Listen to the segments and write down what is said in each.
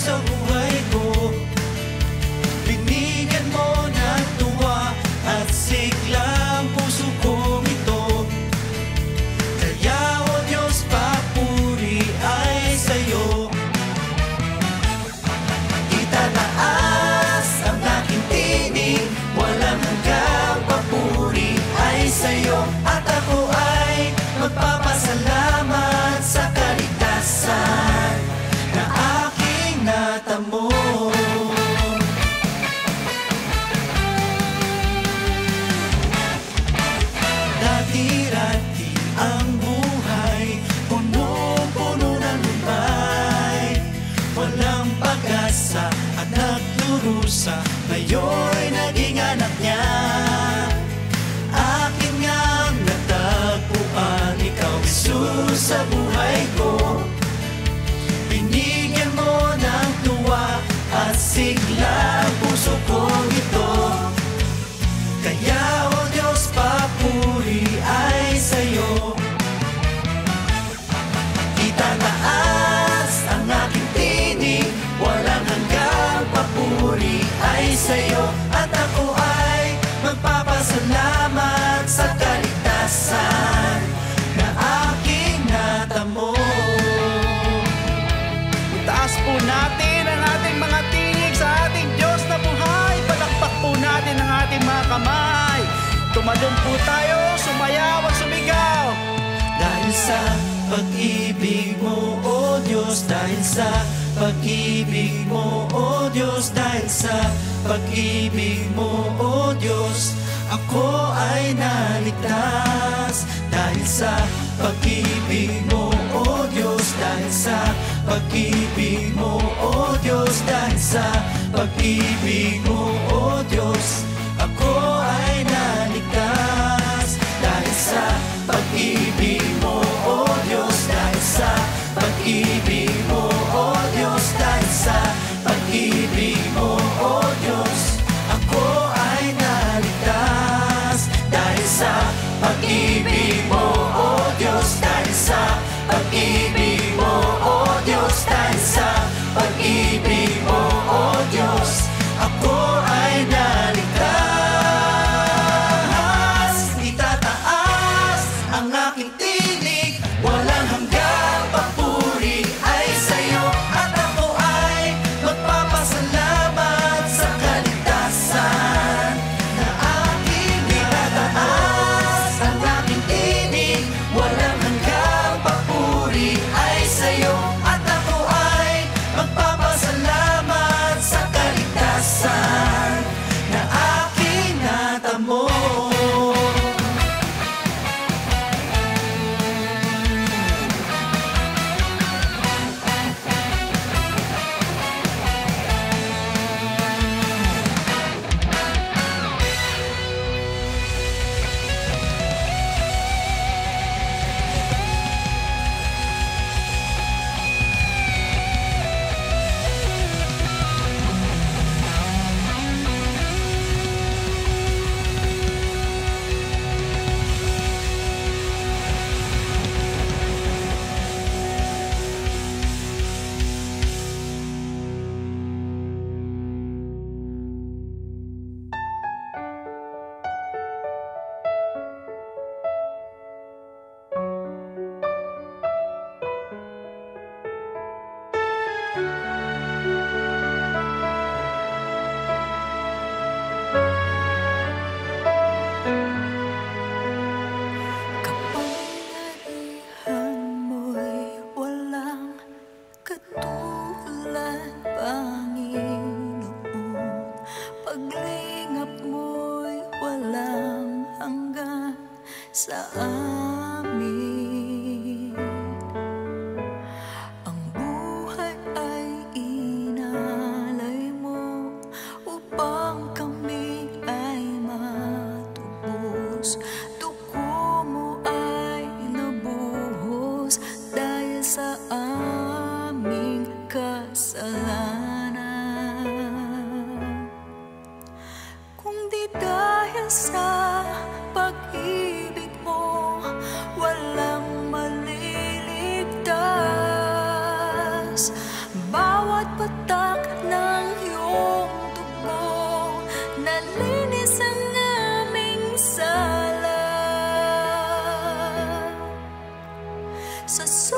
sa buhay ko. Binigyan mo ng tuwa at sigla ang puso kong ito. Kaya o Diyos, papuri ay sa'yo. Itataas ang aking tinig, walang hanggang papuri ay sa'yo. At ako ay magpapasalamat sa kaligtasan na aking natamo. Dati-dati ang buhay, punong-puno ng lumbay, walang pag-asa at nagdurusa, ngayon'y naging anak niya. Akin ngang natagpuan, ikaw Jesus sa buhay ko. Binigyan mo ng tuwa at sigla ang puso kong ito. Kaya o Diyos, papuri ay sa'yo. Itataas ang aking tinig, walang hanggang papuri ay sa'yo. At ako ay magpapasalamat sa kaligtasan na aking natamo. Itaas po natin ang ating mga tinig sa ating Diyos na buhay. Palakpak po natin ang ating mga kamay. Tumalon po tayo, sumayaw at sumigaw. Dahil sa pag-ibig mo, O Diyos, dahil sa pag-ibig mo, O Diyos, dahil sa pag-ibig mo, O Diyos, ako ay naligtas. Dahil sa pag-ibig mo, O Diyos, dahil sa pag-ibig mo, O Diyos, dahil sa pag-ibig mo, O Diyos, ako ay naligtas. Dahil sa pag-ibig mo, O Diyos, dahil sa pag-ibig mo, O Diyos, dahil sa pag-ibig mo, O Diyos, ako ay naligtas. Dahil sa pag-ibig mo, O Diyos, dahil sa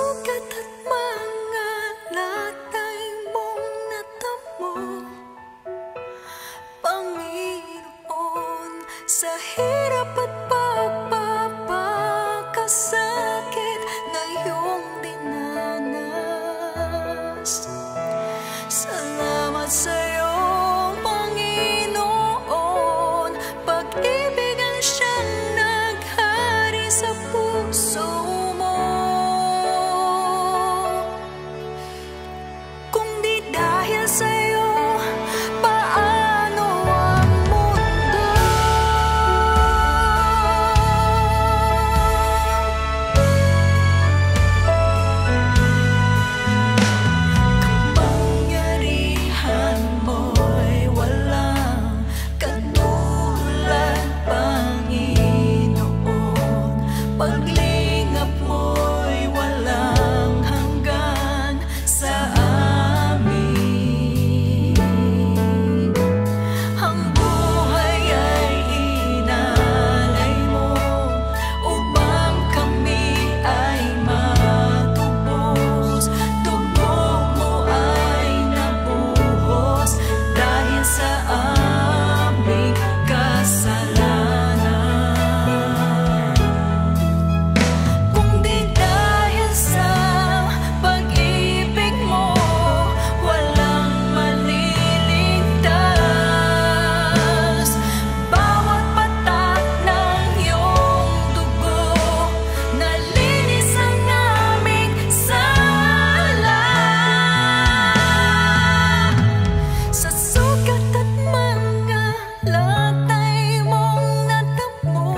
sugat at mga latay mong natamo, Panginoon, sa hirap at pagpapakasakit na iyong dinanas. Salamat sa'yo, Panginoon, pag-ibig ang siyang naghari sa puso mo. Kung di dahil sa'yo, paano ang mundo? Kapangyarihan mo'y walang katulad, Panginoon. Paglingap mo'y walang hanggan sa amin. Ang buhay ay inalay mo upang kami ay matubos. Dugo mo ay nabuhos dahil sa aming kasalanan. Kung di dahil sa pag-ibig mo, walang maliligtas. Bawat patak ng iyong dugo, nalinis ang aming sala. Sa sugat at mga latay mong natamo,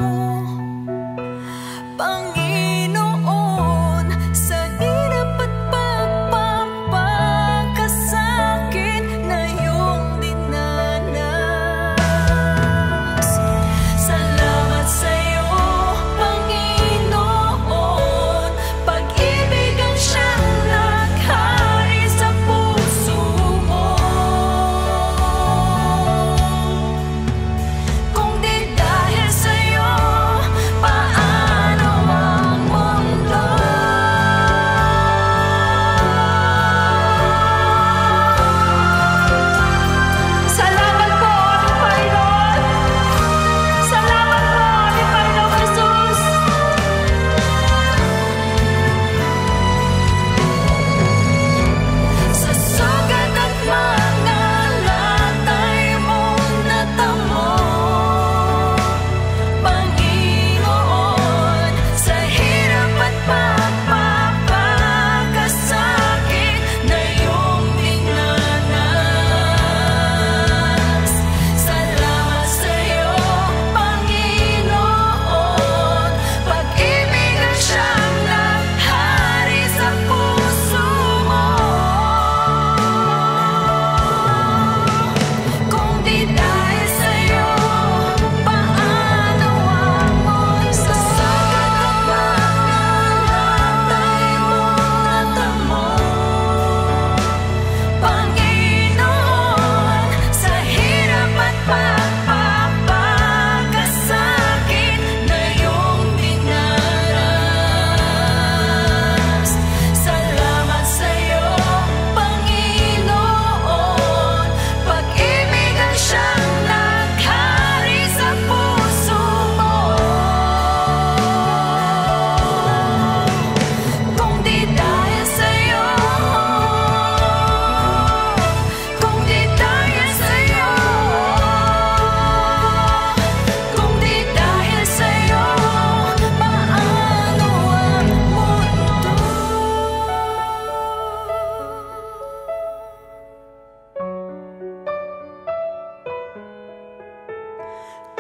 Panginoon, sa hirap at pagpapakasakit na iyong dinanas. Salamat sa'yo, Panginoon, pag-ibig ang siyang naghari sa puso mo. Kung di dahil sa'yo, paano ang mundo? Salamat po, aming Panginoon. Salamat po, aming Panginoong Jesus. Sa sugat at mga latay mong natamo, Panginoon, sa hirap at pagpapakasakit na iyong dinanas. Salamat sa'yo, Panginoon, pag-ibig ang siyang naghari sa puso mo. Kung di dahil sa'yo, paano ang mundo? Sa sugat at mga latay mong natamo, Panginoon, sa hirap at pagpapakasakit na iyong dinanas. Salamat sa'yo, Panginoon, pag-ibig ang siyang naghari sa puso mo. Kung di dahil sa'yo, kung di dahil sa'yo, kung di dahil sa'yo, paano ang mundo?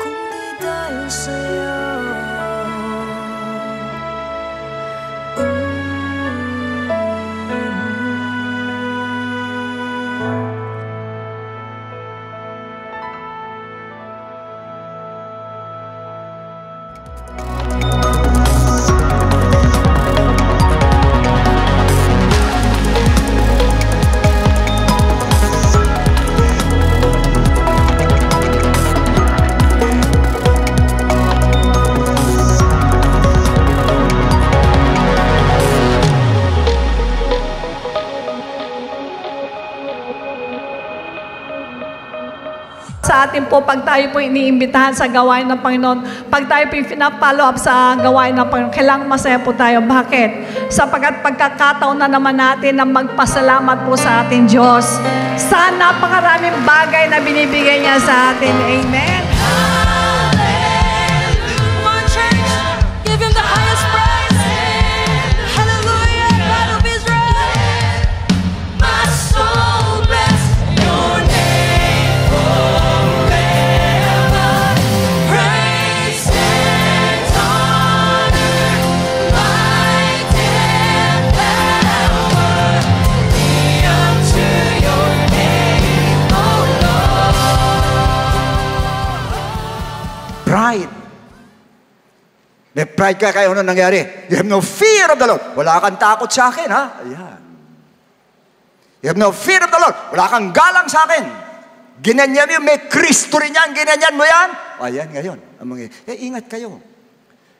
Kung di dahil sa'yo, sa atin po pag tayo po iniimbitahan sa gawain ng Panginoon, pag tayo po pinapollow up sa gawain ng Panginoon, kailangan masaya po tayo. Bakit? Sapagkat pagkakataon na naman natin na magpasalamat po sa ating Diyos sa napakaraming bagay na binibigay niya sa atin. Amen. Pride. May pride ka kayo, ano nangyari? You have no fear of the Lord. Wala kang takot sa akin, ha? Ayan. You have no fear of the Lord. Wala kang galang sa akin. Ginanyan mo, may Kristo rin yan. Ginanyan mo yan. Ayan ngayon. Ingat kayo.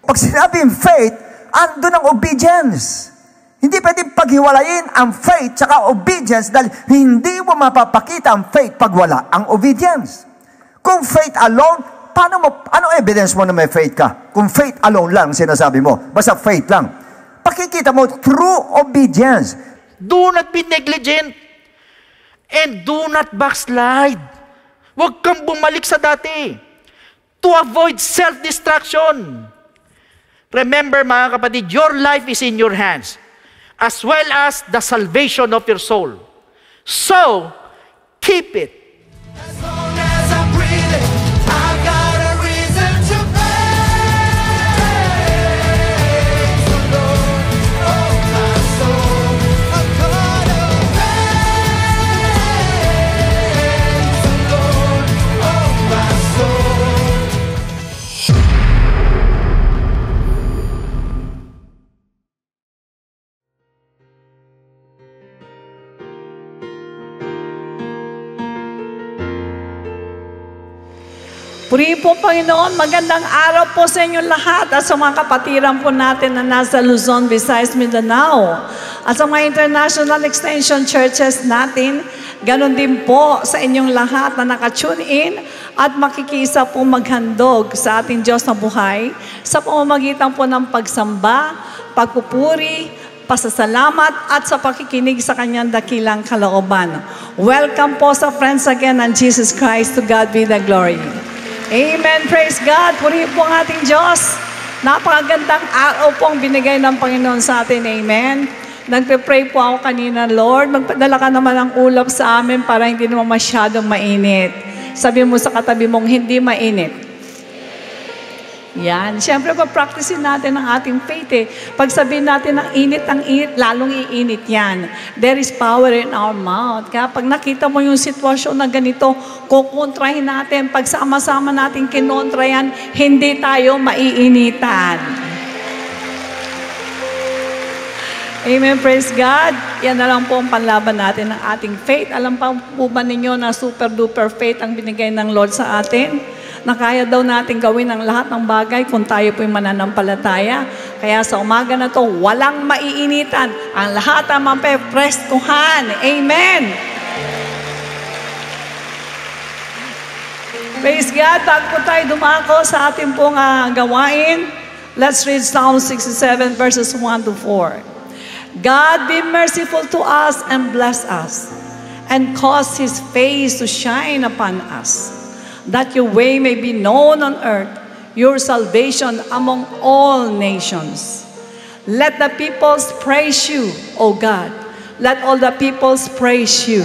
Pag sinabing faith, andun ang obedience. Hindi pwedeng paghiwalayin ang faith tsaka obedience dahil hindi mo mapapakita ang faith pag wala ang obedience. Kung faith alone, ano evidence mo na may faith ka? Kung faith alone lang sinasabi mo, basta faith lang. Pakikita mo through obedience. Do not be negligent and do not backslide. Huwag kang bumalik sa dati to avoid self-destruction. Remember mga kapatid, your life is in your hands as well as the salvation of your soul. So, keep it. Purihin po, Panginoon, magandang araw po sa inyong lahat at sa mga kapatiran po natin na nasa Luzon, Visayas, Mindanao. At sa mga international extension churches natin, ganon din po sa inyong lahat na nakatune in at makikisa po maghandog sa ating Diyos na buhay sa pamamagitan po ng pagsamba, pagpupuri, pasasalamat at sa pakikinig sa kanyang dakilang kalooban. Welcome po sa Friends Again and Jesus Christ. To God be the glory. Amen. Praise God. Purihin po ang ating Diyos. Napakagandang araw po ang binigay ng Panginoon sa atin. Amen. Nagpe-pray po ako kanina, Lord, magpadala ka naman ng ulap sa amin para hindi naman masyadong mainit. Sabi mo sa katabi mong hindi mainit. Yan. Siyempre, pa-practicein natin ang ating faith eh. Pag sabihin natin ang init, lalong iinit yan. There is power in our mouth. Kaya pag nakita mo yung sitwasyon na ganito, kukontrahin natin. Pag sama-sama natin kinontra yan, hindi tayo maiinitan. Amen. Praise God. Yan na lang po ang panlaban natin ng ating faith. Alam pa po ba ninyo na super-duper faith ang binigay ng Lord sa atin? Na kaya daw natin gawin ang lahat ng bagay kung tayo po'y mananampalataya. Kaya sa umaga na to, walang maiinitan. Ang lahat ang mapeprestuhan. Amen! Praise God! Bago tayo dumako sa ating pong gawain, let's read Psalm 67 verses 1 to 4. God be merciful to us and bless us, and cause His face to shine upon us, that your way may be known on earth, your salvation among all nations. Let the peoples praise you, O God. Let all the peoples praise you.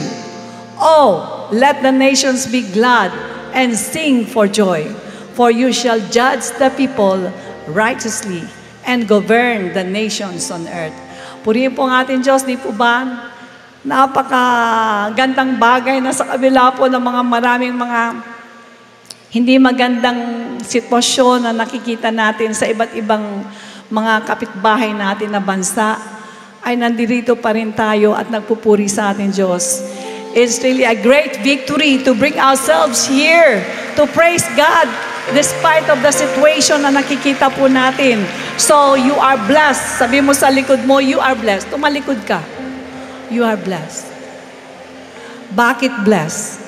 Oh, let the nations be glad and sing for joy, for you shall judge the people righteously and govern the nations on earth. Purihin po ang ating Diyos, di po ba? Napakagandang bagay na sa kabila po ng mga maraming mga hindi magandang sitwasyon na nakikita natin sa iba't ibang mga kapitbahay natin na bansa, ay nandirito pa rin tayo at nagpupuri sa ating Diyos. It's really a great victory to bring ourselves here to praise God despite of the situation na nakikita po natin. So, you are blessed. Sabi mo sa likod mo, you are blessed. Tumalikod ka. You are blessed. Bakit blessed?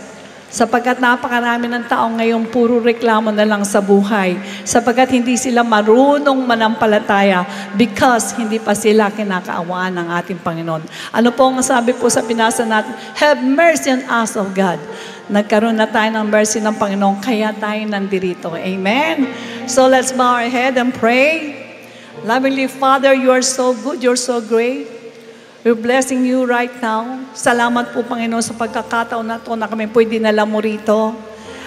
Sapagkat napakarami ng tao ngayon puro reklamo na lang sa buhay. Sapagkat hindi sila marunong manampalataya because hindi pa sila kinakaawaan ng ating Panginoon. Ano po ang sabi po sa binasa natin? Have mercy on us, O God. Nagkaroon na tayo ng mercy ng Panginoon, kaya tayo nandirito. Amen? So let's bow our head and pray. Lovingly Father, you are so good, you're so great. We're blessing you right now. Salamat po, Panginoon, sa pagkakataon na ito na kami po'y dinala mo rito.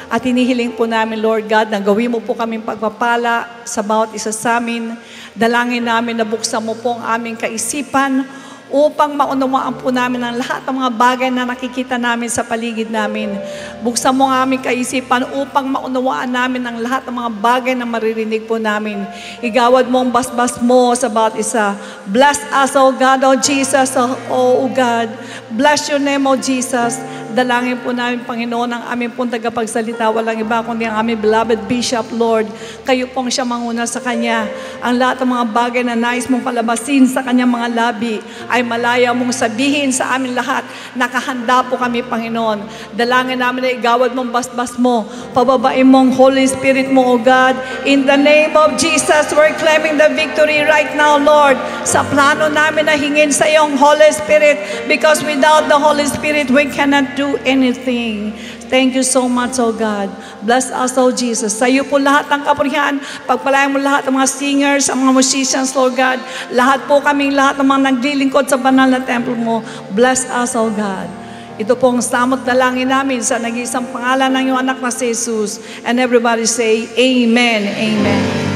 At hinihiling po namin, Lord God, na gawin mo po kaming pagpapala sa bawat isa sa amin. Dalangin namin na buksan mo po ang aming kaisipan upang maunawaan po namin ang lahat ng mga bagay na nakikita namin sa paligid namin. Buksan mo ang aming kaisipan upang maunawaan namin ang lahat ng mga bagay na maririnig po namin. Igawad mo ang basbas mo sa bawat isa. Bless us, O God, O Jesus, O God. Bless your name, O Jesus. Dalangin po namin, Panginoon, ang aming pong tagapagsalita. Walang iba kundi ang aming beloved Bishop, Lord. Kayo pong siya manguna sa Kanya. Ang lahat ng mga bagay na nais mong palabasin sa Kanyang mga labi ay malaya mong sabihin sa amin lahat. Nakahanda po kami, Panginoon. Dalangin namin na igawad mong basbas mo. Pababain mong Holy Spirit mo, O God. In the name of Jesus, we're claiming the victory right now, Lord. Sa plano namin na hingin sa iyong Holy Spirit because without the Holy Spirit, we cannot do anything. Thank you so much, O God. Bless us, O Jesus. Sa iyo po lahat ng kapurihan. Pagpalayan mo lahat ng mga singers, ang mga musicians, Lord God. Lahat po kaming lahat ng mga naglilingkod sa banal na temple mo. Bless us, O God. Ito po ang samot na langin namin sa nag-iisang pangalan ng iyong anak na si Jesus. And everybody say, Amen. Amen.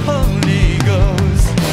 Holy Ghost.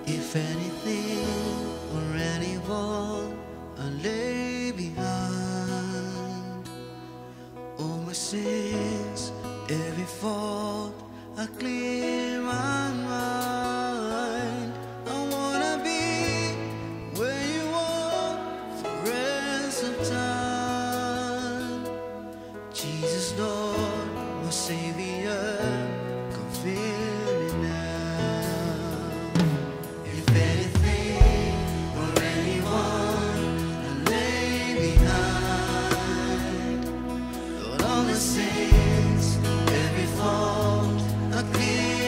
If anything or anyone I lay behind, all my sins, every fault, I clear my mind. I wanna be where you are for rest of time. Jesus, Lord, my Savior, come fill me now. If anything or anyone I lay behind, Lord, all the sins, every fault, I clear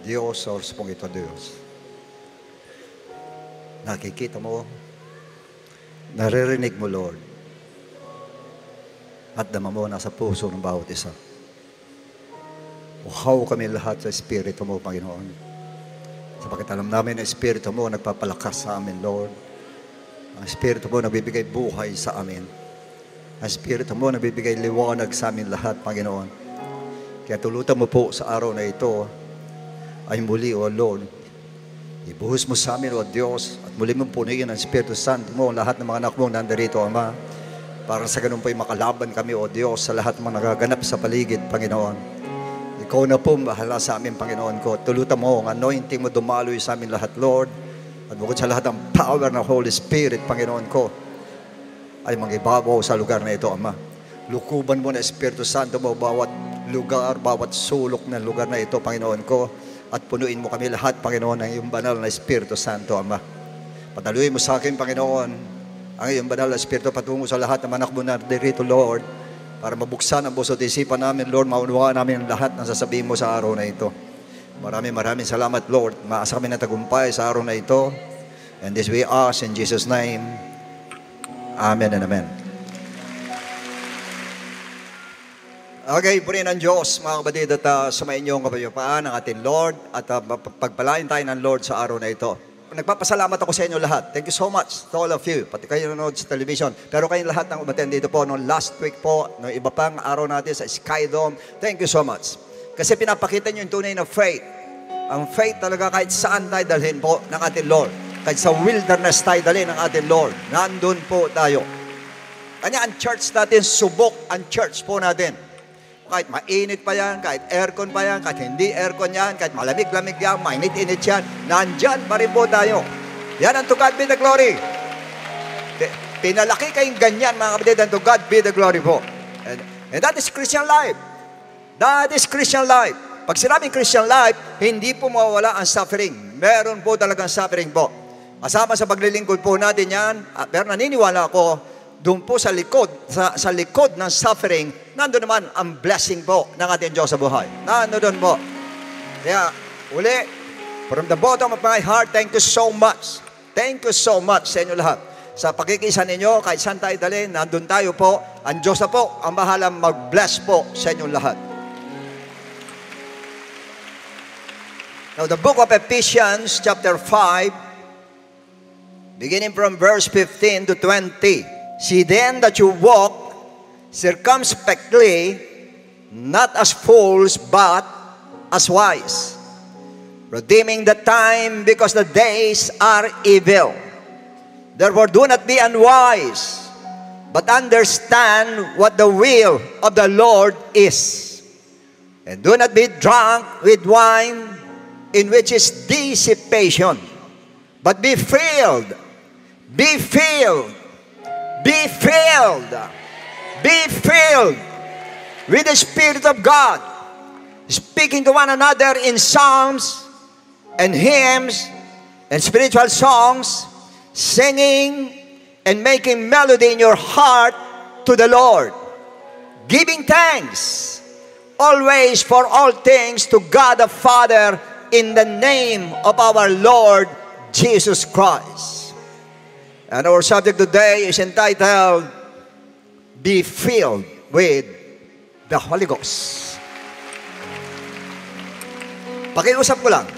Diyos, sa oras pong ito, Diyos. Nakikita mo, naririnig mo, Lord. At dama mo nasa puso ng bawat isa. Uhaw kami lahat sa Espiritu mo, Panginoon. Sapagkat alam namin na Espiritu mo nagpapalakas sa amin, Lord. Ang Espiritu mo nagbibigay buhay sa amin. Ang Espiritu mo nagbibigay liwanag sa amin lahat, Panginoon. Kaya tulutan mo po sa araw na ito ay muli, O Lord, ibuhos mo sa amin, O Diyos, at muli mong punuin ang Espiritu Santo mo, lahat ng mga anak mo nandarito, Ama, para sa ganun po'y makalaban kami, O Diyos, sa lahat ng mga nagaganap sa paligid, Panginoon. Ikaw na po bahala sa amin, Panginoon ko. Tulutan mo ang anointing mo dumaloy sa amin lahat, Lord. At bukod sa lahat ng power ng Holy Spirit, Panginoon ko, ay mangibabaw sa lugar na ito, Ama. Lukuban mo na Espiritu Santo mo bawat lugar, bawat sulok ng lugar na ito, Panginoon ko. At punuin mo kami lahat, Panginoon, ng iyong banal na Espiritu Santo, Ama. Padaluin mo sa akin, Panginoon, ang iyong banal na Espiritu patungo sa lahat ng anak mo na dito, Lord, para mabuksan ang puso at isipan namin, Lord, maunawaan namin ang lahat ng sasabihin mo sa araw na ito. Maraming salamat, Lord. Maasa kami ng tagumpay sa araw na ito. And this we ask in Jesus' name. Amen and amen. Okay, purihin ng Diyos, mga kapatid, at sumayin niyo ang kapayapaan ng ating Lord at pagpalain tayo ng Lord sa araw na ito. Nagpapasalamat ako sa inyo lahat. Thank you so much to all of you, pati kayo nanonood sa television. Pero kayong lahat ng umaten dito po, noong last week po, noong iba pang araw natin sa Sky Dome, thank you so much. Kasi pinapakita niyo yung tunay na faith. Ang faith talaga kahit saan tayo dalhin po ng ating Lord. Kahit sa wilderness tayo dalhin ng ating Lord. Nandun po tayo. Kanya ang church natin, subok ang church po natin. Kahit mainit pa yan, kahit aircon pa yan, kahit hindi aircon yan, kahit malamig-lamig yan, mainit-init yan, nandyan pa rin po tayo. Yan ang to God be the glory. Pinalaki kayong ganyan, mga kapatid, and to God be the glory po. And that is Christian life. That is Christian life. Pag sinabing Christian life, hindi po mawawala ang suffering. Meron po talagang suffering po. Kasama sa paglilingkod po natin yan, pero naniniwala ako, doon po sa likod, sa likod ng suffering, nandun naman ang blessing po ng ating Diyos sa buhay. Nandun po. Kaya, uli, from the bottom of my heart, thank you so much. Thank you so much sa inyo lahat. Sa pakikisa ninyo, kahit saan tayo dalhin, nandun tayo po. Ang Diyos na po, ang bahalang mag-bless po sa inyo lahat. Now, the book of Ephesians, chapter 5, beginning from verse 15 to 20. See then that you walk circumspectly, not as fools, but as wise, redeeming the time because the days are evil. Therefore do not be unwise, but understand what the will of the Lord is. And do not be drunk with wine, in which is dissipation, but be filled, be filled, be filled, be filled with the Spirit of God, speaking to one another in psalms and hymns and spiritual songs, singing and making melody in your heart to the Lord, giving thanks always for all things to God the Father in the name of our Lord Jesus Christ. And our subject today is entitled, Be Filled with the Holy Ghost. Pakiusap ko lang,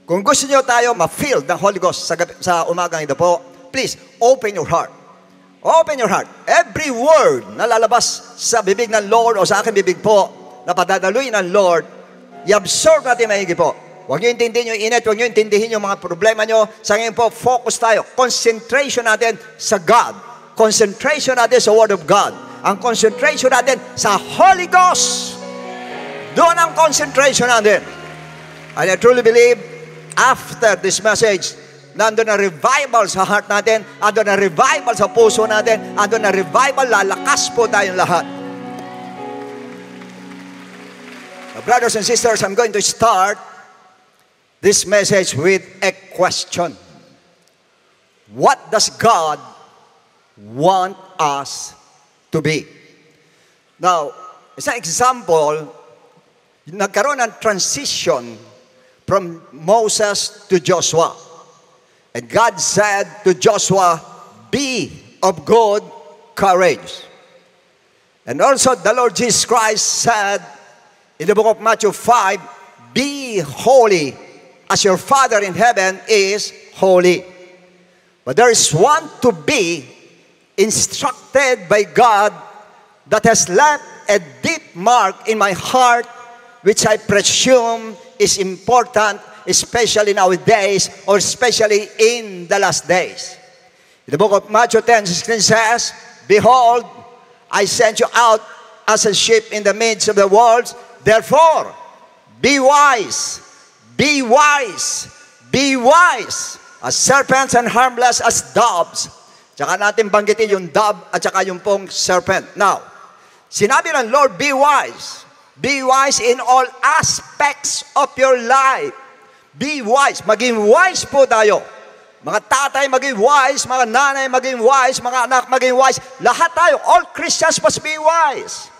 kung gusto niyo tayo ma-filled ng Holy Ghost sa umagang ito po, please, open your heart. Open your heart. Every word na lalabas sa bibig ng Lord o sa aking bibig po, na padadaluin ng Lord, i-absorb natin maigi po. Huwag nyo intindihin yung init, huwag nyo intindihin yung mga problema nyo. Sa ngayon po, focus tayo. Concentration natin sa God. Concentration natin sa Word of God. Ang concentration natin sa Holy Ghost. Doon ang concentration natin. And I truly believe, after this message, nandun na revival sa heart natin, nandun na revival sa puso natin, nandun na revival, lalakas po tayong lahat. Now, brothers and sisters, I'm going to start this message with a question. What does God want us to be? Now, isang example nagkaroon ng transition from Moses to Joshua. And God said to Joshua, be of good courage. And also the Lord Jesus Christ said in the book of Matthew 5, be holy as your Father in heaven is holy. But there is one to be instructed by God that has left a deep mark in my heart, which I presume is important, especially nowadays, or especially in the last days. In the book of Matthew 10:16 says, behold, I sent you out as a sheep in the midst of the wolves. Therefore, be wise, be wise, be wise, as serpents and harmless as doves. Tsaka natin banggitin yung dove at tsaka yung pong serpent. Now, sinabi ng Lord, be wise. Be wise in all aspects of your life. Be wise. Maging wise po tayo. Mga tatay maging wise, mga nanay maging wise, mga anak maging wise. Lahat tayo, all Christians must be wise.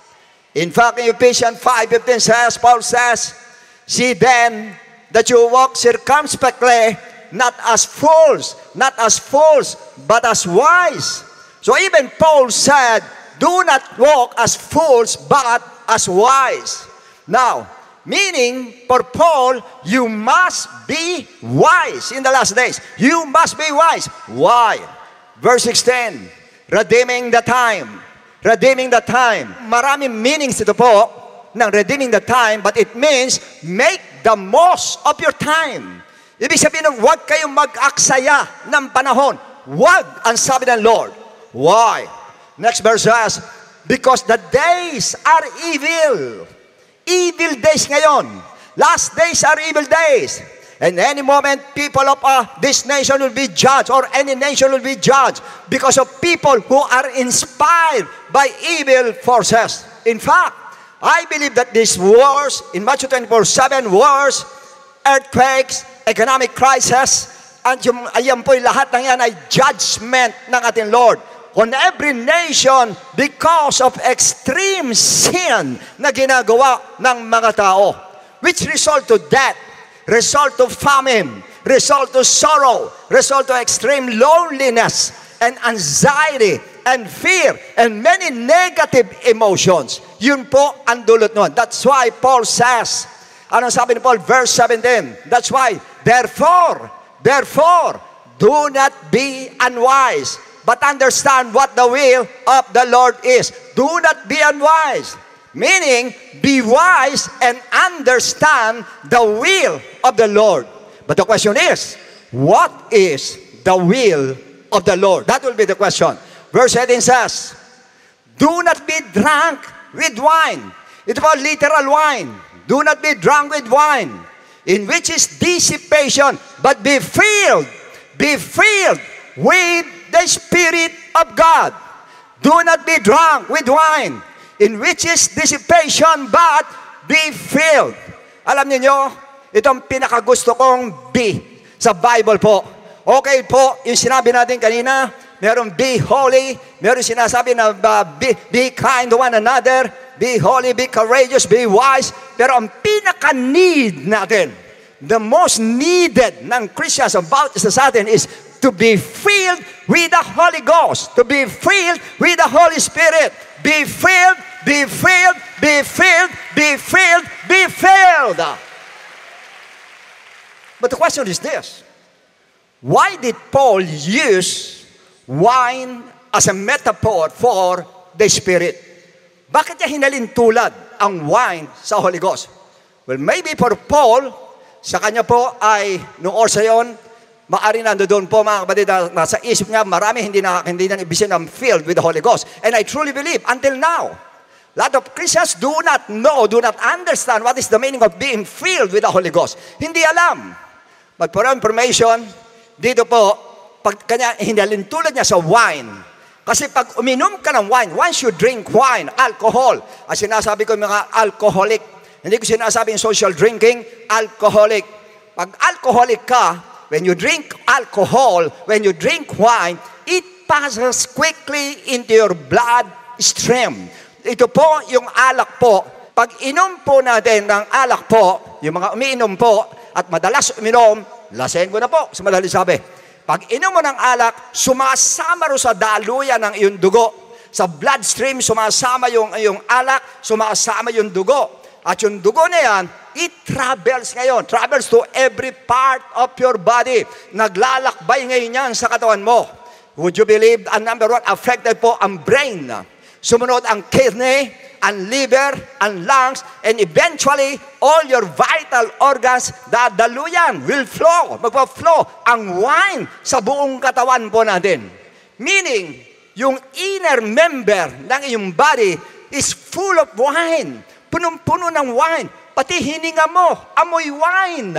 In fact, in Ephesians 5:15 says, Paul says, see then that you walk circumspectly, not as fools, but as wise. So even Paul said, do not walk as fools, but as wise. Now, meaning, for Paul, you must be wise in the last days. You must be wise. Why? Verse 16, redeeming the time. Redeeming the time. Maraming meanings ito po ng redeeming the time, but it means make the most of your time. Ibig sabihin, huwag kayong mag-aksaya ng panahon. Huwag, ang sabi ng Lord. Why? Next verse says, because the days are evil. Evil days ngayon. Last days are evil days. And any moment, people of this nation will be judged, or any nation will be judged because of people who are inspired by evil forces. In fact, I believe that these wars, in Matthew 24:7, wars, earthquakes, economic crisis, at ayan po lahat ng yan ay judgment ng ating Lord on every nation because of extreme sin na ginagawa ng mga tao, which result to death, result to famine, result to sorrow, result to extreme loneliness and anxiety and fear and many negative emotions. Yun po ang dulot nun. That's why Paul says, ano sabi ni Paul? Verse 17, that's why, therefore, do not be unwise, but understand what the will of the Lord is. Do not be unwise. Meaning, be wise and understand the will of the Lord. But the question is, what is the will of the Lord? That will be the question. Verse 18 says, do not be drunk with wine. Ito po, literal wine. Do not be drunk with wine, in which is dissipation, but be filled with the Spirit of God. Do not be drunk with wine, in which is dissipation, but be filled. Alam niyo, itong pinakagusto kong be sa Bible po. Okay po, yung sinabi natin kanina, meron be holy, meron sinasabi na be kind to one another, be holy, be courageous, be wise. Pero ang pinaka-need natin, the most needed ng Christians about sa atin is to be filled with the Holy Ghost, to be filled with the Holy Spirit. Be filled, be filled, be filled, be filled, be filled. But the question is this: why did Paul use wine as a metaphor for the Spirit? Bakit niya hinalintulad ang wine sa Holy Ghost? Well, maybe for Paul, sa kanya po ay noong oras yon, maari nandoon po mga kapatid na nasa isip niya, marami hindi na ibisin ang filled with the Holy Ghost. And I truly believe, until now, a lot of Christians do not know, do not understand what is the meaning of being filled with the Holy Ghost. Hindi alam. But for information, dito po, pag kanya hinalintulad niya sa wine. Kasi pag uminom ka ng wine, once you drink wine, alcohol, as sinasabi ko mga alcoholic, hindi ko sinasabi yung social drinking, alcoholic. Pag alcoholic ka, when you drink alcohol, when you drink wine, it passes quickly into your blood stream. Ito po, yung alak po, Pag inom po natin ng alak po, yung mga umiinom po, at madalas uminom, lasenggo na po, sa madaling sabi. Pag inom mo ng alak, sumasama ro sa daluyan ng iyong dugo. Sa bloodstream, sumasama yung alak, sumasama yung dugo. At yung dugo na yan, it travels ngayon. Travels to every part of your body. Naglalakbay ngayon yan sa katawan mo. Would you believe, ang number one, affected po ang brain. Sumunod ang kidney, ang liver, ang lungs, and eventually, all your vital organs, dadaluyan, will flow, magpa-flow ang wine sa buong katawan po natin. Meaning, yung inner member ng iyong body is full of wine. Punong-puno ng wine. Pati hininga mo, amoy wine.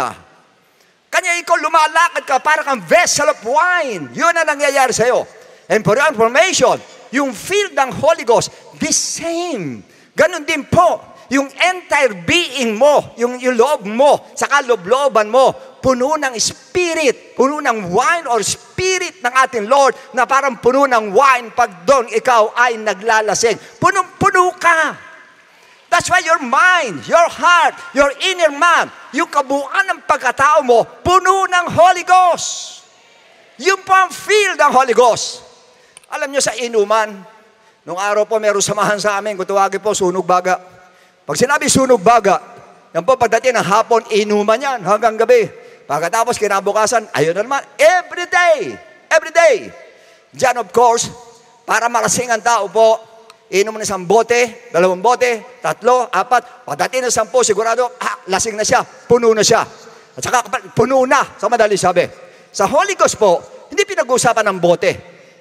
Kanya ikaw lumalakad ka para kang vessel of wine. Yun ang nangyayari sa'yo. And for your information, yung field ng Holy Ghost, the same. Ganon din po, yung entire being mo, yung loob mo, saka loob-looban mo, puno ng spirit, puno ng wine or spirit ng ating Lord na parang puno ng wine pag doon ikaw ay naglalasing. Punong-puno ka. That's why your mind, your heart, your inner man, yung kabuuan ng pagkatao mo, puno ng Holy Ghost. Yun po ang field ng Holy Ghost. Alam nyo sa inuman, nung araw po meron samahan sa amin, kung tawagin po, sunog baga. Pag sinabi sunog baga, yan po pagdating ng hapon, inuman yan hanggang gabi. Pagkatapos kinabukasan, ayun na naman, every day. Diyan of course, para malasing ang tao po, inom na 1 bote, 2 bote, 3, 4, pagdating ng 10, sigurado, lasing na siya, puno na siya. At saka, puno na, sa madaling sabi. Sa Holy Ghost po, hindi pinag-usapan ng bote,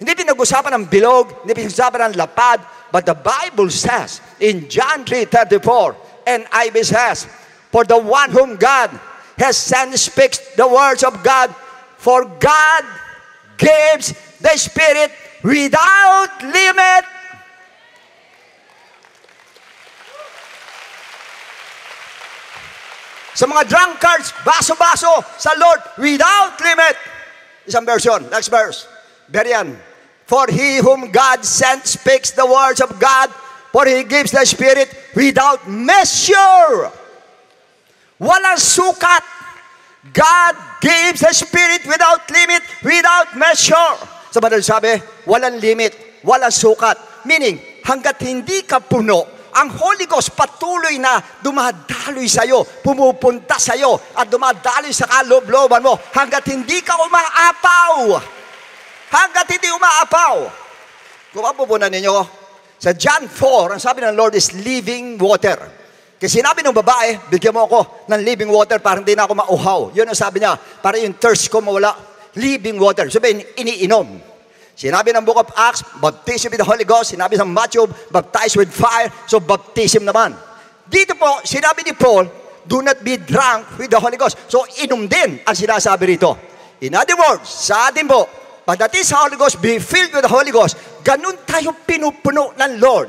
hindi pinag-usapan ng bilog, hindi pinag-usapan ng lapad, but the Bible says, in John 3:34, NIV says, for the one whom God has sent speaks the words of God, for God gives the Spirit without limit. Sa mga drunkards, baso-baso sa Lord without limit. Isang version, next verse. Berian. For he whom God sent speaks the words of God, for he gives the Spirit without measure. Walang sukat. God gives the Spirit without limit, without measure. Sa madaling sabi, walang limit, walang sukat. Meaning, hanggat hindi ka puno, ang Holy Ghost patuloy na dumadaloy sa'yo, pumupunta sa'yo, at dumadaloy sa kaloob-looban mo hanggat hindi ka umaapaw. Hanggat hindi umaapaw. Kung mapupunan ninyo, sa John 4, ang sabi ng Lord is living water. Kasi sinabi ng babae, bigyan mo ako ng living water para hindi na ako mauhaw. Yun ang sabi niya, para yung thirst ko mawala. Living water. Sabihin, iniinom. Sinabi ng Book of Acts, baptism with the Holy Ghost. Sinabi ng Matthew, baptized with fire. So, baptism naman. Dito po, sinabi ni Paul, do not be drunk with the Holy Ghost. So, inom din ang sinasabi rito. In other words, sa atin po, pagdating sa Holy Ghost, be filled with the Holy Ghost. Ganun tayo pinupuno ng Lord.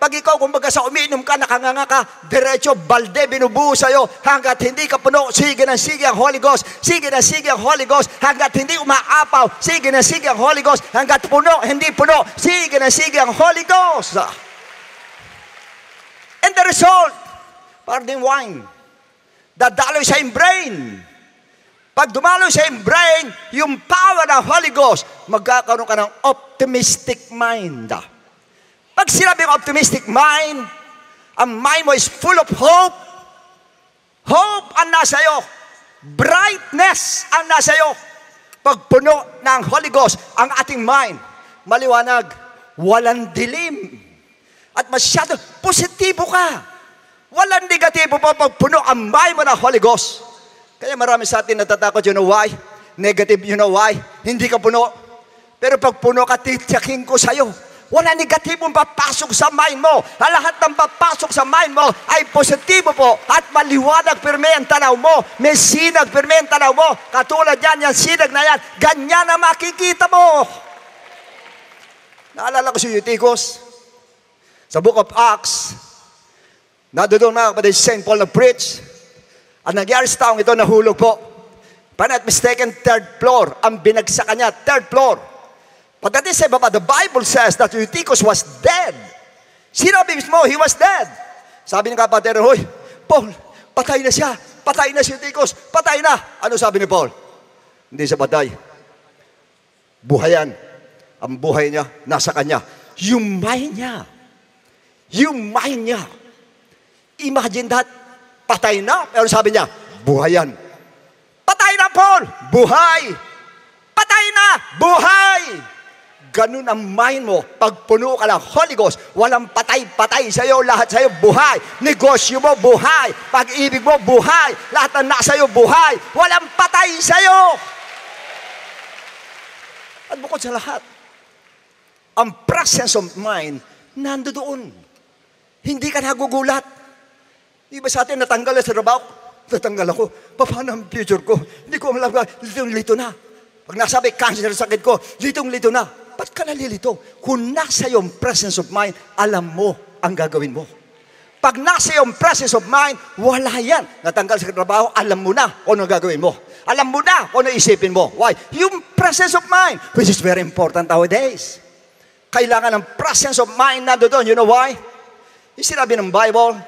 Pag ikaw, kumbaga sa umiinom ka, nakanganga ka, diretso, balde, binubuo sa'yo, hanggat hindi ka puno, sige na sige ang Holy Ghost, sige na sige ang Holy Ghost, hanggat hindi umaapaw, sige na sige ang Holy Ghost, hanggat puno, hindi puno, sige na sige ang Holy Ghost. And the result, parang din wine, dadaloy sa iyong brain. Pag dumaloy sa iyong brain, yung power ng Holy Ghost, magkakaroon ka ng optimistic mind. Pag sinabing optimistic mind, ang mind mo is full of hope. Hope ang nasa iyo. Brightness ang nasa iyo. Pag puno ng Holy Ghost ang ating mind, maliwanag, walang dilim. At masyado, positibo ka. Walang negatibo pa pag puno ang mind mo ng Holy Ghost. Kaya marami sa atin natatakot, you know why? Negative, you know why? Hindi ka puno. Pero pag puno ka, titiyakin ko sa'yo. Wala negatibong papasok sa mind mo. Lahat ng papasok sa mind mo ay positibo po at maliwanag pirme ang tanaw mo. May sinag pirme ang tanaw mo. Katulad yan, yung sinag na yan. Ganyan na makikita mo. Naalala ko si Eutychus sa Book of Acts. Nadoon mga kapatid, St. Paul nag-preach. At nangyari sa taong ito, nahulog po. If I'm not mistaken, 3rd floor. Ang binagsakan niya, 3rd floor. Pagdating sa baba, the Bible says that Eutychus was dead. Sinabi mismo, he was dead. Sabi ng kapatid, hoy, Paul, patay na siya. Patay na si Eutychus. Patay na. Ano sabi ni Paul? Hindi siya patay. Buhayan. Ang buhay niya, nasa kanya. Yung mind niya. Yung mind niya. Imagine that. Patay na. Pero sabi niya, buhayan. Patay na, Paul. Buhay. Patay na. Buhay. Ganun ang mind mo. Pag puno ka ng Holy Ghost, walang patay-patay sa'yo. Lahat sa'yo, buhay. Negosyo mo, buhay. Pag-ibig mo, buhay. Lahat na nasa sa'yo, buhay. Walang patay sa'yo. At bukod sa lahat, ang presence of mind, nandoon. Hindi ka nagugulat. Iba sa atin, natanggal sa trabaho. Natanggal ako. Paano ang future ko? Hindi ko alam. Litong-lito na. Pag nasabi, cancer sakit ko, litong-lito na. Ba't ka nalilito? Kung nasa yung presence of mind, alam mo ang gagawin mo. Pag nasa yung presence of mind, wala yan. Natanggal sa trabaho, alam mo na kung ano gagawin mo. Alam mo na kung ano isipin mo. Why? Yung presence of mind, which is very important nowadays. Kailangan ng presence of mind na doon. You know why? Yung sinabi ng Bible,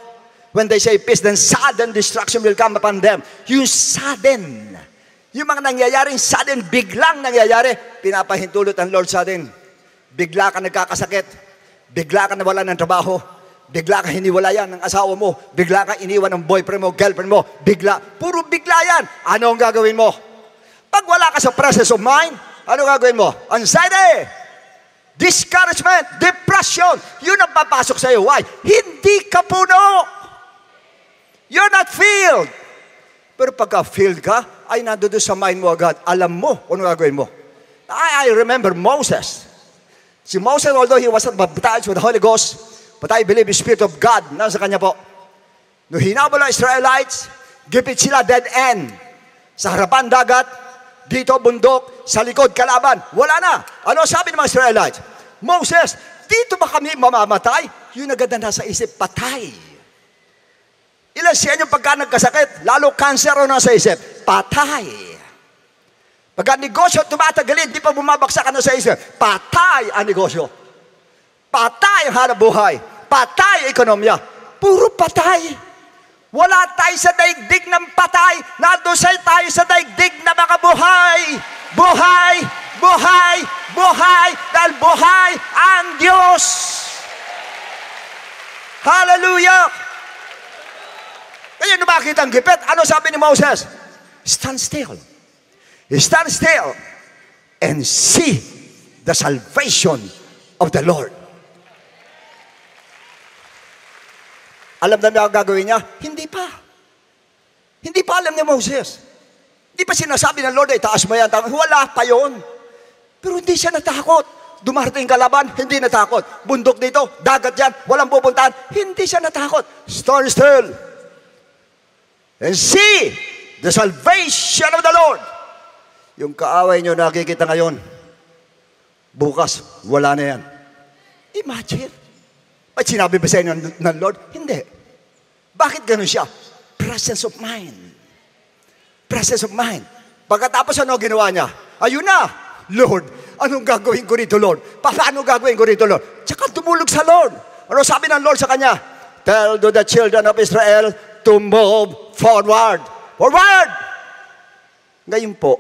when they say peace, then sudden destruction will come upon them. Yung sudden. Yung mga nangyayaring sudden, biglang nangyayari, pinapahintulot ang Lord sa atin. Bigla ka nagkakasakit. Bigla ka nawalan ng trabaho. Bigla ka hiniwalayan ng asawa mo. Bigla ka iniwan ng boyfriend mo, girlfriend mo. Bigla. Puro bigla yan. Ano ang gagawin mo? Pag wala ka sa presence of mind, ano gagawin mo? Anxiety, discouragement, depression. Yun ang papasok sa iyo. Why? Hindi ka puno. You're not filled. Pero pagka filled ka, ay nandoon sa mind mo agad. Alam mo kung ano gagawin mo. I remember Moses. Si Moses, although he wasn't baptized with the Holy Ghost, but I believe the Spirit of God nasa kanya po. Nung hinabol ang Israelites, gipit sila dead end. Sa harapan dagat, dito bundok, sa likod kalaban. Wala na. Ano sabi ng mga Israelites? Moses, dito ba kami mamamatay? Yun agad na nasa isip, patay. Ilan siya yung pagka nagkasakit, lalo cancer o nasa isip, patay. Pagka negosyo tumatagalin, di pa bumabaksak ano sa isip, patay ang negosyo. Patay ang hanap buhay. Patay ang ekonomiya. Puro patay. Wala tayo sa daigdig ng patay. Nadusay tayo sa daigdig na mga buhay. Buhay, buhay, buhay. Dahil buhay ang Diyos. Hallelujah! Kaya nung makita ang gipit, ano sabi ni Moses? Stand still. Stand still and see the salvation of the Lord. Alam na niya ang gagawin niya? Hindi pa. Hindi pa alam ni Moses. Hindi pa sinasabi ng Lord, ay taas mo yan. Wala pa yun. Pero hindi siya natakot. Dumarating kalaban, hindi natakot. Bundok dito, dagat yan, walang pupuntahan. Hindi siya natakot. Stand still and see the salvation of the Lord. Yung kaaway nyo nakikita ngayon, bukas, wala na yan. Imagine. Ba't sinabi ba sa inyo ng Lord? Hindi. Bakit ganun siya? Presence of mind. Presence of mind. Pagkatapos ano ginawa niya? Ayun na, Lord, anong gagawin ko rito, Lord? Paano gagawin ko rito, Lord? Tsaka tumulog sa Lord. Ano sabi ng Lord sa kanya? Tell to the children of Israel to move forward. Forward! Ngayon po,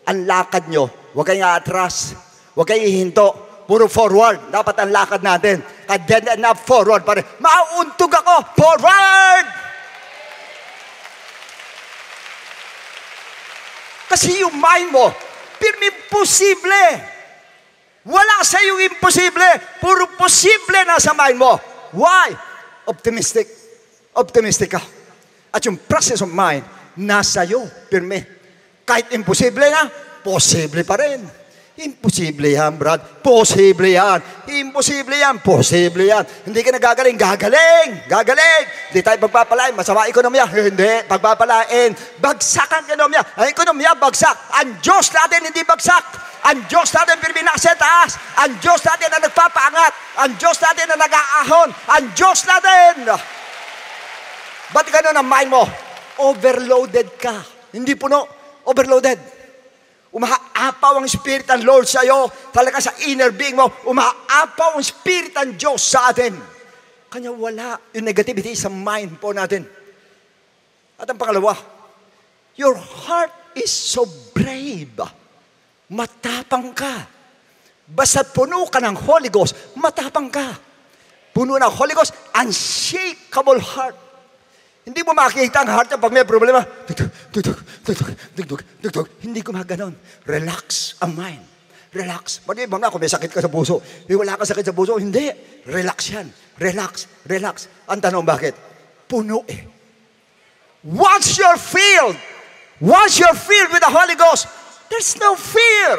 ang lakad nyo, huwag kayong atras, huwag kayong ihinto, puro forward. Dapat ang lakad natin. Then na forward pa rin. Mauuntog ako, forward! Kasi yung mind mo, imposible. Wala sa iyo imposible. Puro posible na sa mind mo. Why? Optimistic. Optimistic ka. At yung presence of mind, nasa iyo, pirme. Kahit imposible na, posible pa rin. Imposible yan, Brad. Posible yan. Imposible yan. Posible yan. Hindi ka nagagaling. Gagaling. Gagaling. Hindi tayo pagpapalain. Masama ekonomiya. Hindi. Pagpapalain. Bagsak ang ekonomiya. Ang ekonomiya, bagsak. Ang Diyos natin hindi bagsak. Ang Diyos natin pinasa taas. Ang Diyos natin na nagpapaangat. Ang Diyos natin na nag-aahon. Ang Diyos natin. Ba't ganun ang mind mo? Overloaded ka. Hindi puno. Overloaded. Umaapaw ang Spirit ng Lord sa iyo. Talaga sa inner being mo, umaapaw ang Spirit ng Diyos sa atin. Kanya wala yung negativity sa mind po natin. At ang pangalawa, your heart is so brave. Matapang ka. Basta puno ka ng Holy Ghost, matapang ka. Puno ng Holy Ghost, unshakable heart. Hindi mo makikita ang heart niya pag may problema. Hindi ko maganon. Relax ang mind. Relax. Pwede ba na kung may sakit ka sa puso? Wala ka sakit sa puso? Hindi. Relax yan. Relax. Relax. Ang tanong bakit? Puno eh. Once you're filled with the Holy Ghost, there's no fear.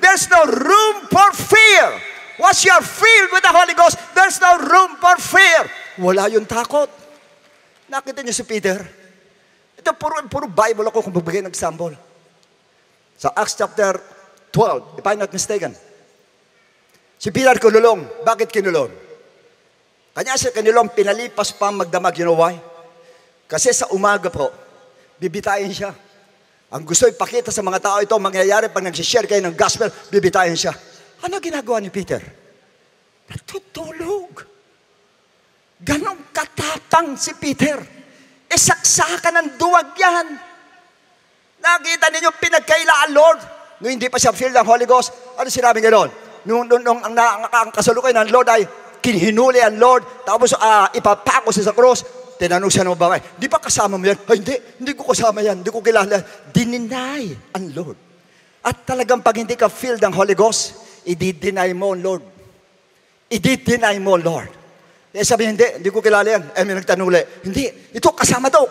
There's no room for fear. Once you're filled with the Holy Ghost, there's no room for fear. Wala yung takot. Nakita niyo si Peter? Ito, puro Bible ako kung magbigay ng example. Sa Acts chapter 12, if I'm not mistaken, si Peter kinulong. Bakit kinulong? Kanya siya kinulong, pinalipas pa magdamag. You know why? Kasi sa umaga po, bibitayin siya. Ang gusto ipakita sa mga tao ito, mangyayari pag nagsishare kayo ng gospel, bibitayin siya. Ano ginagawa ni Peter? Natutulog. Ganon katapang si Peter. Saksakan ng duwag yan. Nakita ninyo pinagkailaan, Lord. Nung hindi pa siya filled ng Holy Ghost, ano sinabi niya doon? Nung ang kasalukuyan ng Lord ay kinhinuli ang Lord, tapos ipapako siya sa cross, tinanong siya ng babae, di ba kasama mo yan? Ay, hindi ko kasama yan, hindi ko kilala. Dininay ang Lord. At talagang pag hindi ka filled ng Holy Ghost, i-deny mo ang Lord. I-deny mo ang Lord. Sabi, hindi ko kilala yan. May nagtanong ulit, hindi, ito kasama to.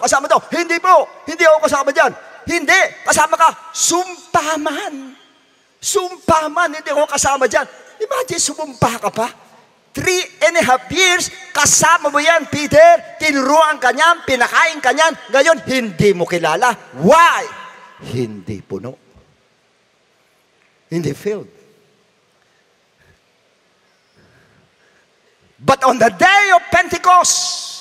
Hindi po, hindi ako kasama dyan. Hindi, kasama ka, sumpaman. Sumpaman, hindi ako kasama dyan. Imagine, sumumpa ka pa. 3.5 years, kasama mo yan, Peter. Tinuruan ka niyan, pinakain ka niyan. Ngayon, hindi mo kilala. Why? Hindi puno. Hindi filled. But on the day of Pentecost,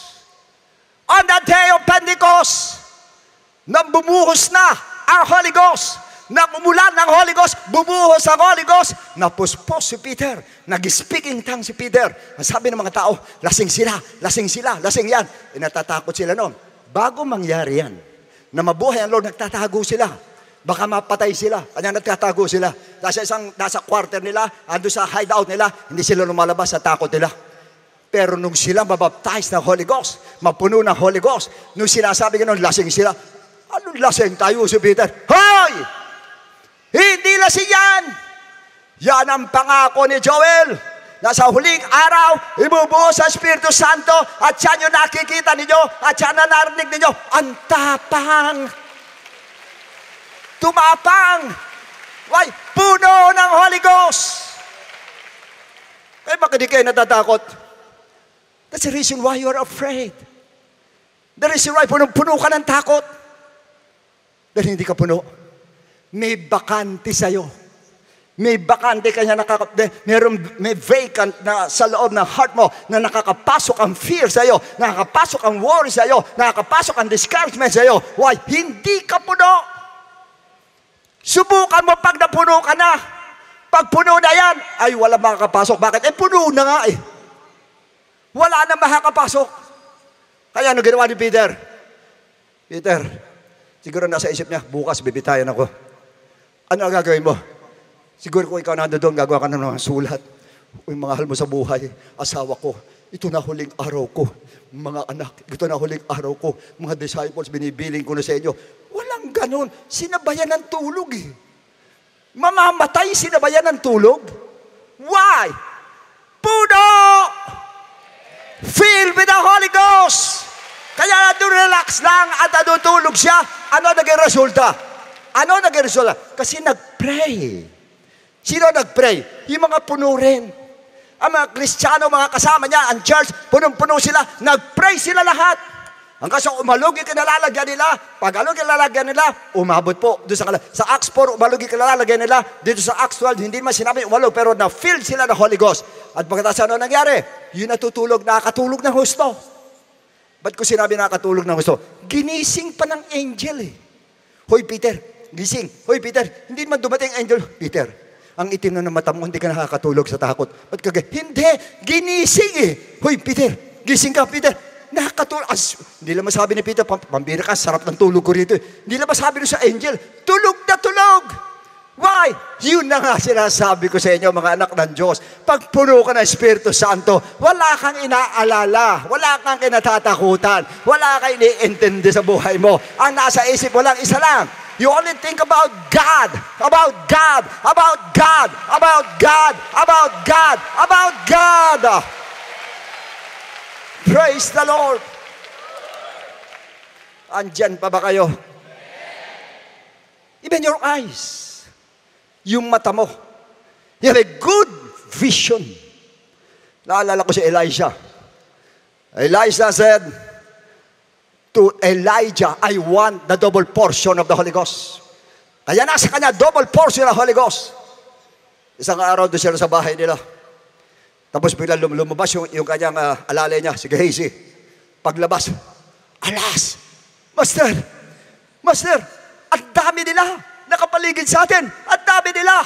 nang bumuhos na ang Holy Ghost, nang umulan ng Holy Ghost, bumuhos ang Holy Ghost, napuspos si Peter, nag-speaking tongue si Peter. Ang sabi ng mga tao, lasing yan. Natatakot sila noon. Bago mangyari yan, na mabuhay ang Lord, nagtatago sila. Baka mapatay sila. Kanya nagtatago sila. Nasa quarter nila, ando sa hideout nila, hindi sila lumalabas sa takot nila. Pero nung sila mabaptize ng Holy Ghost, mapuno ng Holy Ghost, nung sinasabi gano'n, lasing sila. Anong lasing tayo si Peter? Hoy! Hindi lasing yan! Yan ang pangako ni Joel. Na sa huling araw, ibubuhos sa Espiritu Santo at yan yung nakikita ninyo at yan ang narinig ninyo. Ang tapang. Tumapang. Why? Puno ng Holy Ghost. Eh, bakit di kayo natatakot? That's the reason why you are afraid. The reason why puno ka ng takot. Dahil hindi ka puno. May bakante sa'yo. May bakante kanya may vacant na sa loob ng heart mo na nakakapasok ang fear sa'yo, nakakapasok ang worry sa'yo, nakakapasok ang discouragement sa'yo. Why? Hindi ka puno. Subukan mo pag napuno ka na. Pag puno na yan, ay wala makakapasok. Bakit? Puno na nga eh. Wala na makakapasok. Kaya ano ginawa ni Peter? Peter, siguro nasa isip niya, bukas bibitayan ako. Ano ang gagawin mo? Siguro kung ikaw nando doon, gagawa ka na ng sulat. Uy, mahal mo sa buhay, asawa ko, ito na huling araw ko. Mga anak, ito na huling araw ko. Mga disciples, binibiling ko na sa inyo. Walang ganon. Sinabayan ng tulog eh. Mamamatay, sinabayan ng tulog. Why? Puno! Filled with the Holy Ghost. Kaya relax lang at natutulog siya. Ano naging resulta? Kasi nag-pray. Sino nag-pray? Yung mga puno rin. Ang mga Kristiyano, mga kasama niya, ang church, punong-puno sila. Nag-pray sila lahat. Hanggang sa umalog yung kinalalagyan nila. Pag alog yung lalagyan nila, umabot po. Sa Acts 4, umalog yung kinalalagyan nila. Dito sa Acts 12, hindi man sinabi umalog, pero na-filled sila ng Holy Ghost. At pagkatapos ano nangyari? Yung natutulog, nakakatulog ng husto. Ba't ko sinabi nakakatulog ng husto? Ginising pa ng angel eh. Hoy Peter, gising. Hoy Peter, hindi man dumating angel. Peter, Ang itim na ng mata mo, hindi ka nakakatulog sa takot. Ba't ka hindi, ginising eh. Hoy, Peter, gising ka, Peter. Nakakatulog. Hindi lang masabi ni Peter, pambira ka, sarap ng tulog ko rito. Hindi lang masabi sa angel, tulog na tulog. Why? Yun na nga sinasabi ko sa inyo, mga anak ng Diyos. Pag puno ka ng Espiritu Santo, wala kang inaalala, wala kang kinatatakutan, wala kang iniintindi sa buhay mo. Ang nasa isip mo lang, isa lang. You only think about God, about God, about God, about God, about God, about God. Praise the Lord. Andyan pa ba kayo? Even your eyes. Yung mata mo. You have a good vision. Naalala ko si Elijah. Elijah said to Elijah, I want the double portion of the Holy Ghost. Kaya nasa kanya double portion of the Holy Ghost. Isang araw doon siya sa bahay nila. Tapos bigla lumabas yung kanyang alalay niya, si Gehazi. Paglabas, alas, Master, ang dami nila. Nakapaligid sa atin. Ang dami nila.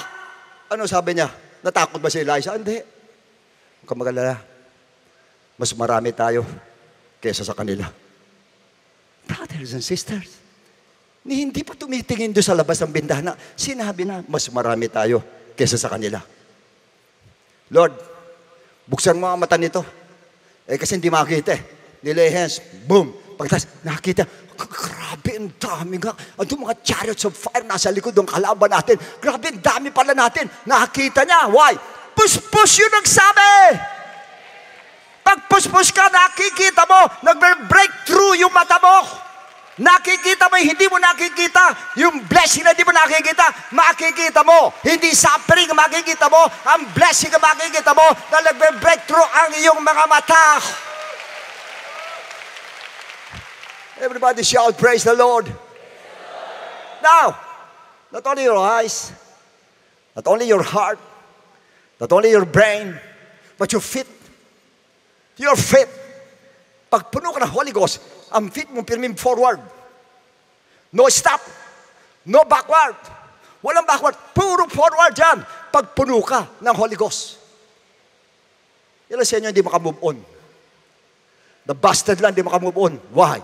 Ano sabi niya? Natakot ba si Elijah? Hindi. Huwag kang mag-alala. Mas marami tayo kaysa sa kanila. Brothers and sisters, hindi pa tumitingin doon sa labas ng bintana. Sinabi na, mas marami tayo kaysa sa kanila. Lord, buksan mo ang mata nito. Kasi hindi makita eh. Nilay hands, boom. Pagtas, nakita, grabe, ang dami nga. Andun mga chariots of fire nasa likod ng kalaban natin. Grabe, ang dami pala natin. Nakita niya. Why? Puspos yun nagsabi. Pag puspos ka, nakikita mo, nag-break through yung mata mo. Nakikita mo, hindi mo nakikita. Yung blessing na hindi mo nakikita, makikita mo. Hindi suffering makikita mo. Ang blessing na makikita mo, na nag-break through ang iyong mga mata. Everybody shout, praise the Lord. Now, not only your eyes, not only your heart, not only your brain, but your feet. Your feet. Pag puno ka ng Holy Ghost, ang feet mo pirmin forward. No stop. No backward. Walang backward. Puro forward dyan. Pag puno ka ng Holy Ghost. Ilan sa inyo hindi makamove on? The bastard lang hindi makamove on. Why?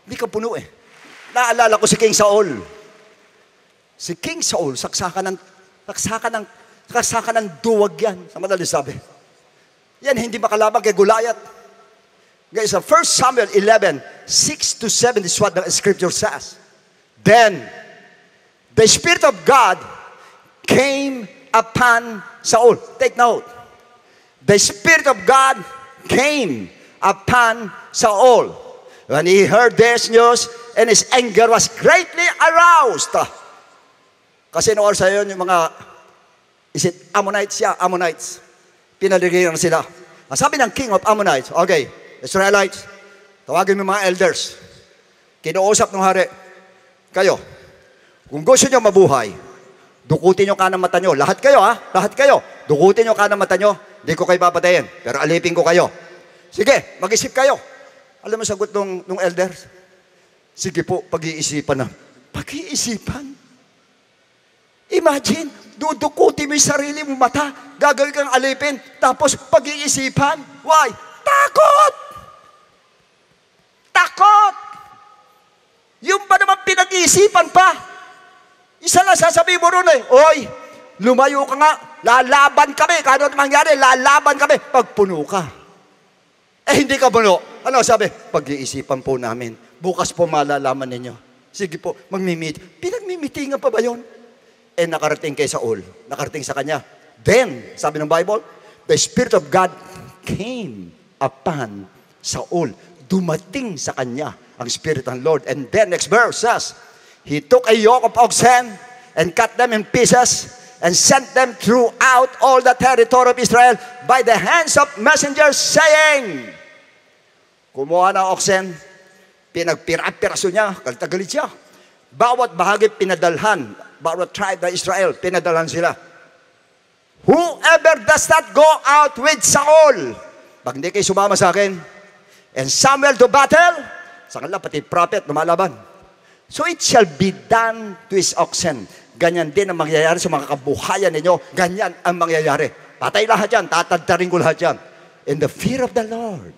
Hindi ka puno eh. Naalala ko si King Saul. Si King Saul, saksakan ng duwag yan. Sa madali sabi. Yan, hindi makalaban kay Goliath. Guys, 1 Samuel 11, 6-7 is what the scripture says. Then, the Spirit of God came upon Saul. Take note. The Spirit of God came upon Saul. When he heard this news, and his anger was greatly aroused. Kasi noon sa yun, yung mga, is it Ammonites? Yeah, Ammonites. Pinaligiran sila. Ang sabi ng king of Ammonites, okay, Israelites, tawagin mo mga elders. Kinuusap ng hari, kayo, kung gusto nyo mabuhay, dukutin nyo kanang mata nyo. Lahat kayo, lahat kayo. Dukutin nyo kanang mata nyo. Hindi ko kayo papatayin, pero alipin ko kayo. Sige, mag-isip kayo. Alam mo sagot nung elders? Sige po, pag-iisipan na. Pag-iisipan? Imagine, dudukutin mo yung sarili mo mata, gagawin kang alipin, tapos pag-iisipan. Why? Takot! Takot! Yung ba naman pinag-iisipan pa? Isa lang sasabihin mo ron eh, oy, lumayo ka nga, lalaban kami. Kano mangyari? Lalaban kami. Pagpuno ka. Hindi ka puno. Ano sabi? Pag-iisipan po namin. Bukas po malalaman ninyo. Sige po, mag-meet. Pinag-meetingan pa ba yun? Nakarating kay Saul. Nakarating sa kanya. Then, sabi ng Bible, the Spirit of God came upon Saul. Dumating sa kanya ang Spirit ng Lord. And then, next verse says, he took a yoke of oxen and cut them in pieces and sent them throughout all the territory of Israel by the hands of messengers, saying, kumuha ng oxen, pinagpira-piraso niya, galit siya. Bawat bahagi pinadalhan, bawat tribe ng Israel, pinadalhan sila. Whoever does not go out with Saul, pag hindi kayo sumama sa akin, and Samuel to battle, sa kanila pati prophet lumalaban. So it shall be done to his oxen, ganyan din ang mangyayari sa mga kabuhayan ninyo. Ganyan ang mangyayari. Patay lahat yan, tatadtarin ko lahat yan. In the fear of the Lord.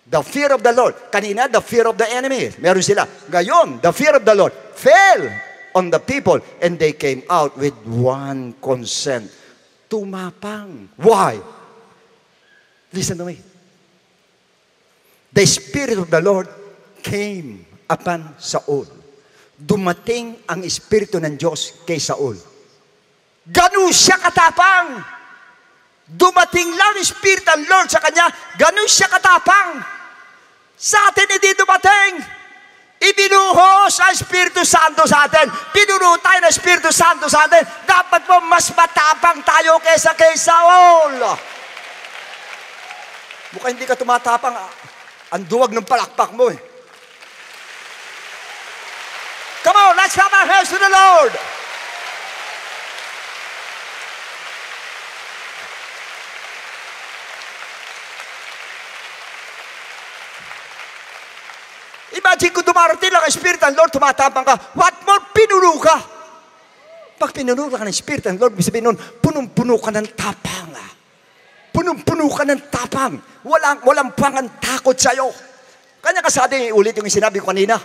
The fear of the Lord. Kanina, the fear of the enemy. Meron sila. Ngayon, the fear of the Lord fell on the people and they came out with one consent. Tumapang. Why? Listen to me. The Spirit of the Lord came upon Saul. Dumating ang Espiritu ng Diyos kay Saul. Ganun siya katapang. Dumating lang ang Espiritu ng Lord sa kanya. Ganun siya katapang. Sa atin hindi dumating. Ibinuhos ang Espiritu Santo sa atin. Pinuno tayo ng Espiritu Santo sa atin. Dapat mo mas matapang tayo kaysa kay Saul. Mukhang hindi ka tumatapang. Ang duwag ng palakpak mo eh. Come on, let's clap our hands to the Lord. Imagine kung dumarating lang ang Spirit ng Lord, tumatapang ka. What more, pinuno ka. Pag pinuno ka ng Spirit ng Lord, sabihin nun, punong-puno ka ng tapang. Punong-puno ka ng tapang. Walang pangang takot sa'yo. Kanya ka sa atin, ulit yung sinabi ko kanina.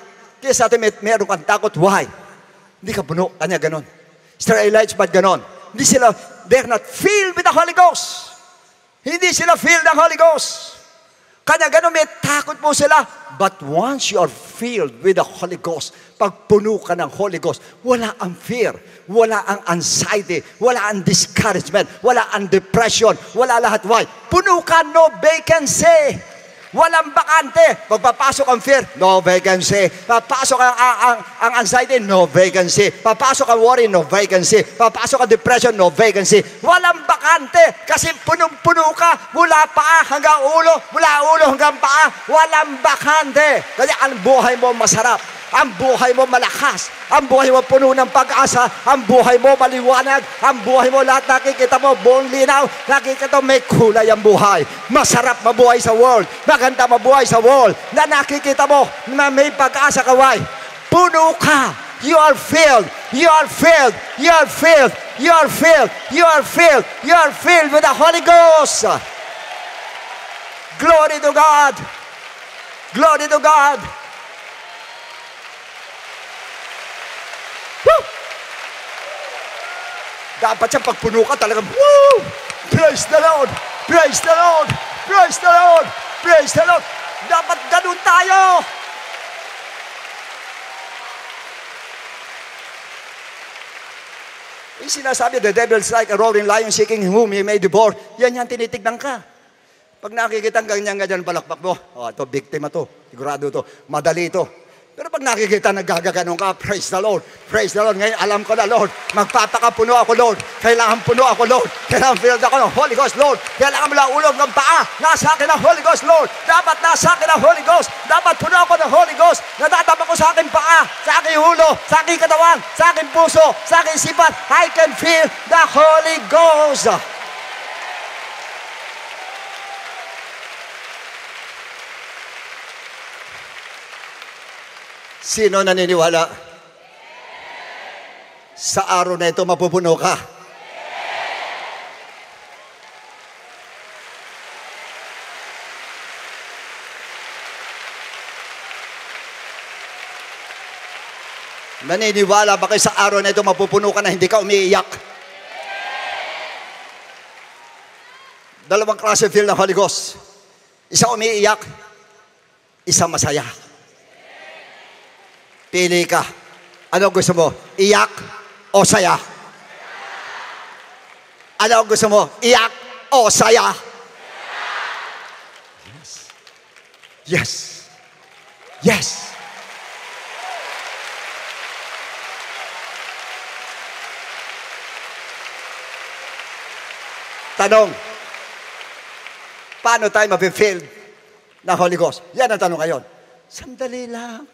Kaya sa atin, meron kang takot. Why? Hindi ka puno. Kanya ganon. Israelites, ba't ganon? Hindi sila, they're not filled with the Holy Ghost. Hindi sila filled ng Holy Ghost. Kanya ganon, may takot po sila. But once you are filled with the Holy Ghost, pag puno ka ng Holy Ghost, wala ang fear, wala ang anxiety, wala ang discouragement, wala ang depression, wala lahat. Why? Puno ka, no vacancy. Walang bakante. Pagpapasok ang fear, no vacancy. Papasok ang anxiety, no vacancy. Papasok ang worry, no vacancy. Papasok ang depression, no vacancy. Walang bakante. Kasi punong-puno ka, mula paa hanggang ulo, mula ulo hanggang paa. Walang bakante. Kasi ang buhay mo masarap. Ang buhay mo malakas. Ang buhay mo puno ng pag-asa. Ang buhay mo maliwanag. Ang buhay mo lahat nakikita mo buong linaw. Nakikita mo may kulay ang buhay. Masarap mabuhay sa world. Maganda mabuhay sa world. Na nakikita mo na may pag-asa ka. Why? Puno ka. You are filled. You are filled. You are filled. You are filled. You are filled. You are filled with the Holy Ghost. Glory to God. Glory to God. Woo! Dapat siya pagpuno ka talagang, woo! Praise the Lord! Praise the Lord! Praise the Lord! Praise the Lord! Dapat ganun tayo! Yung sinasabi, the devil's like a roaring lion seeking whom he may devour. Yan tinitignan ka. Pag nakikita ang ganyan-ganyan palakpak mo, ito, biktima to, sigurado to, madali to. Pero pag nakikita naggagaganong ka, praise the Lord. Praise the Lord. Ngayon, alam ko na, Lord. Magpapakapuno ako, Lord. Kailangan puno ako, Lord. Kailangan filled ako ng Holy Ghost, Lord. Kailangan mula ulog ng paa. Nasa akin ang Holy Ghost, Lord. Dapat nasa akin ang Holy Ghost. Dapat puno ako ng Holy Ghost. Nadadama ko sa aking paa, sa aking ulo, sa aking katawan, sa aking puso, sa aking isipan. I can feel the Holy Ghost. Sino naniniwala? Sa araw na ito mapupuno ka. Naniniwala ba kayo sa araw na ito mapupuno ka na hindi ka umiiyak? Dalawang klase feel ng Holy Ghost. Isa umiiyak, isa masaya. Pili ka. Ano gusto mo? Iyak o saya? Ano gusto mo? Iyak o saya? Yes. Yes. Yes. Tanong, paano tayo mafe-filled ng Holy Ghost? Yan ang tanong ngayon. Sandali lang.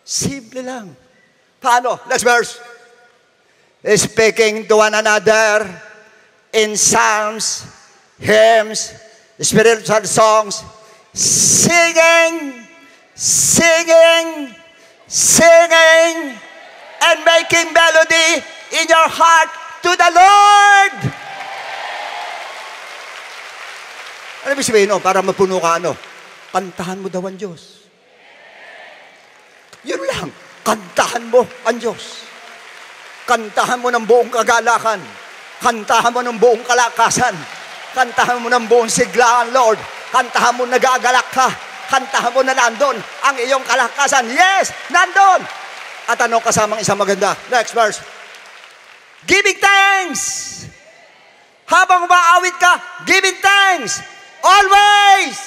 Simple lang. Paano? Next verse. Speaking to one another in psalms, hymns, spiritual songs, singing, and making melody in your heart to the Lord. Ano ibig sabihin, para mapuno ka, kantahan mo daw ang Diyos. Yun lang, kantahan mo ang Diyos. Kantahan mo ng buong kagalakan. Kantahan mo ng buong kalakasan. Kantahan mo ng buong siglaan, Lord. Kantahan mo nagagalak ka. Kantahan mo na nandun ang iyong kalakasan. Yes, nandun. At ano kasamang isang maganda? Next verse. Giving thanks. Habang umaawit ka, giving thanks. Always.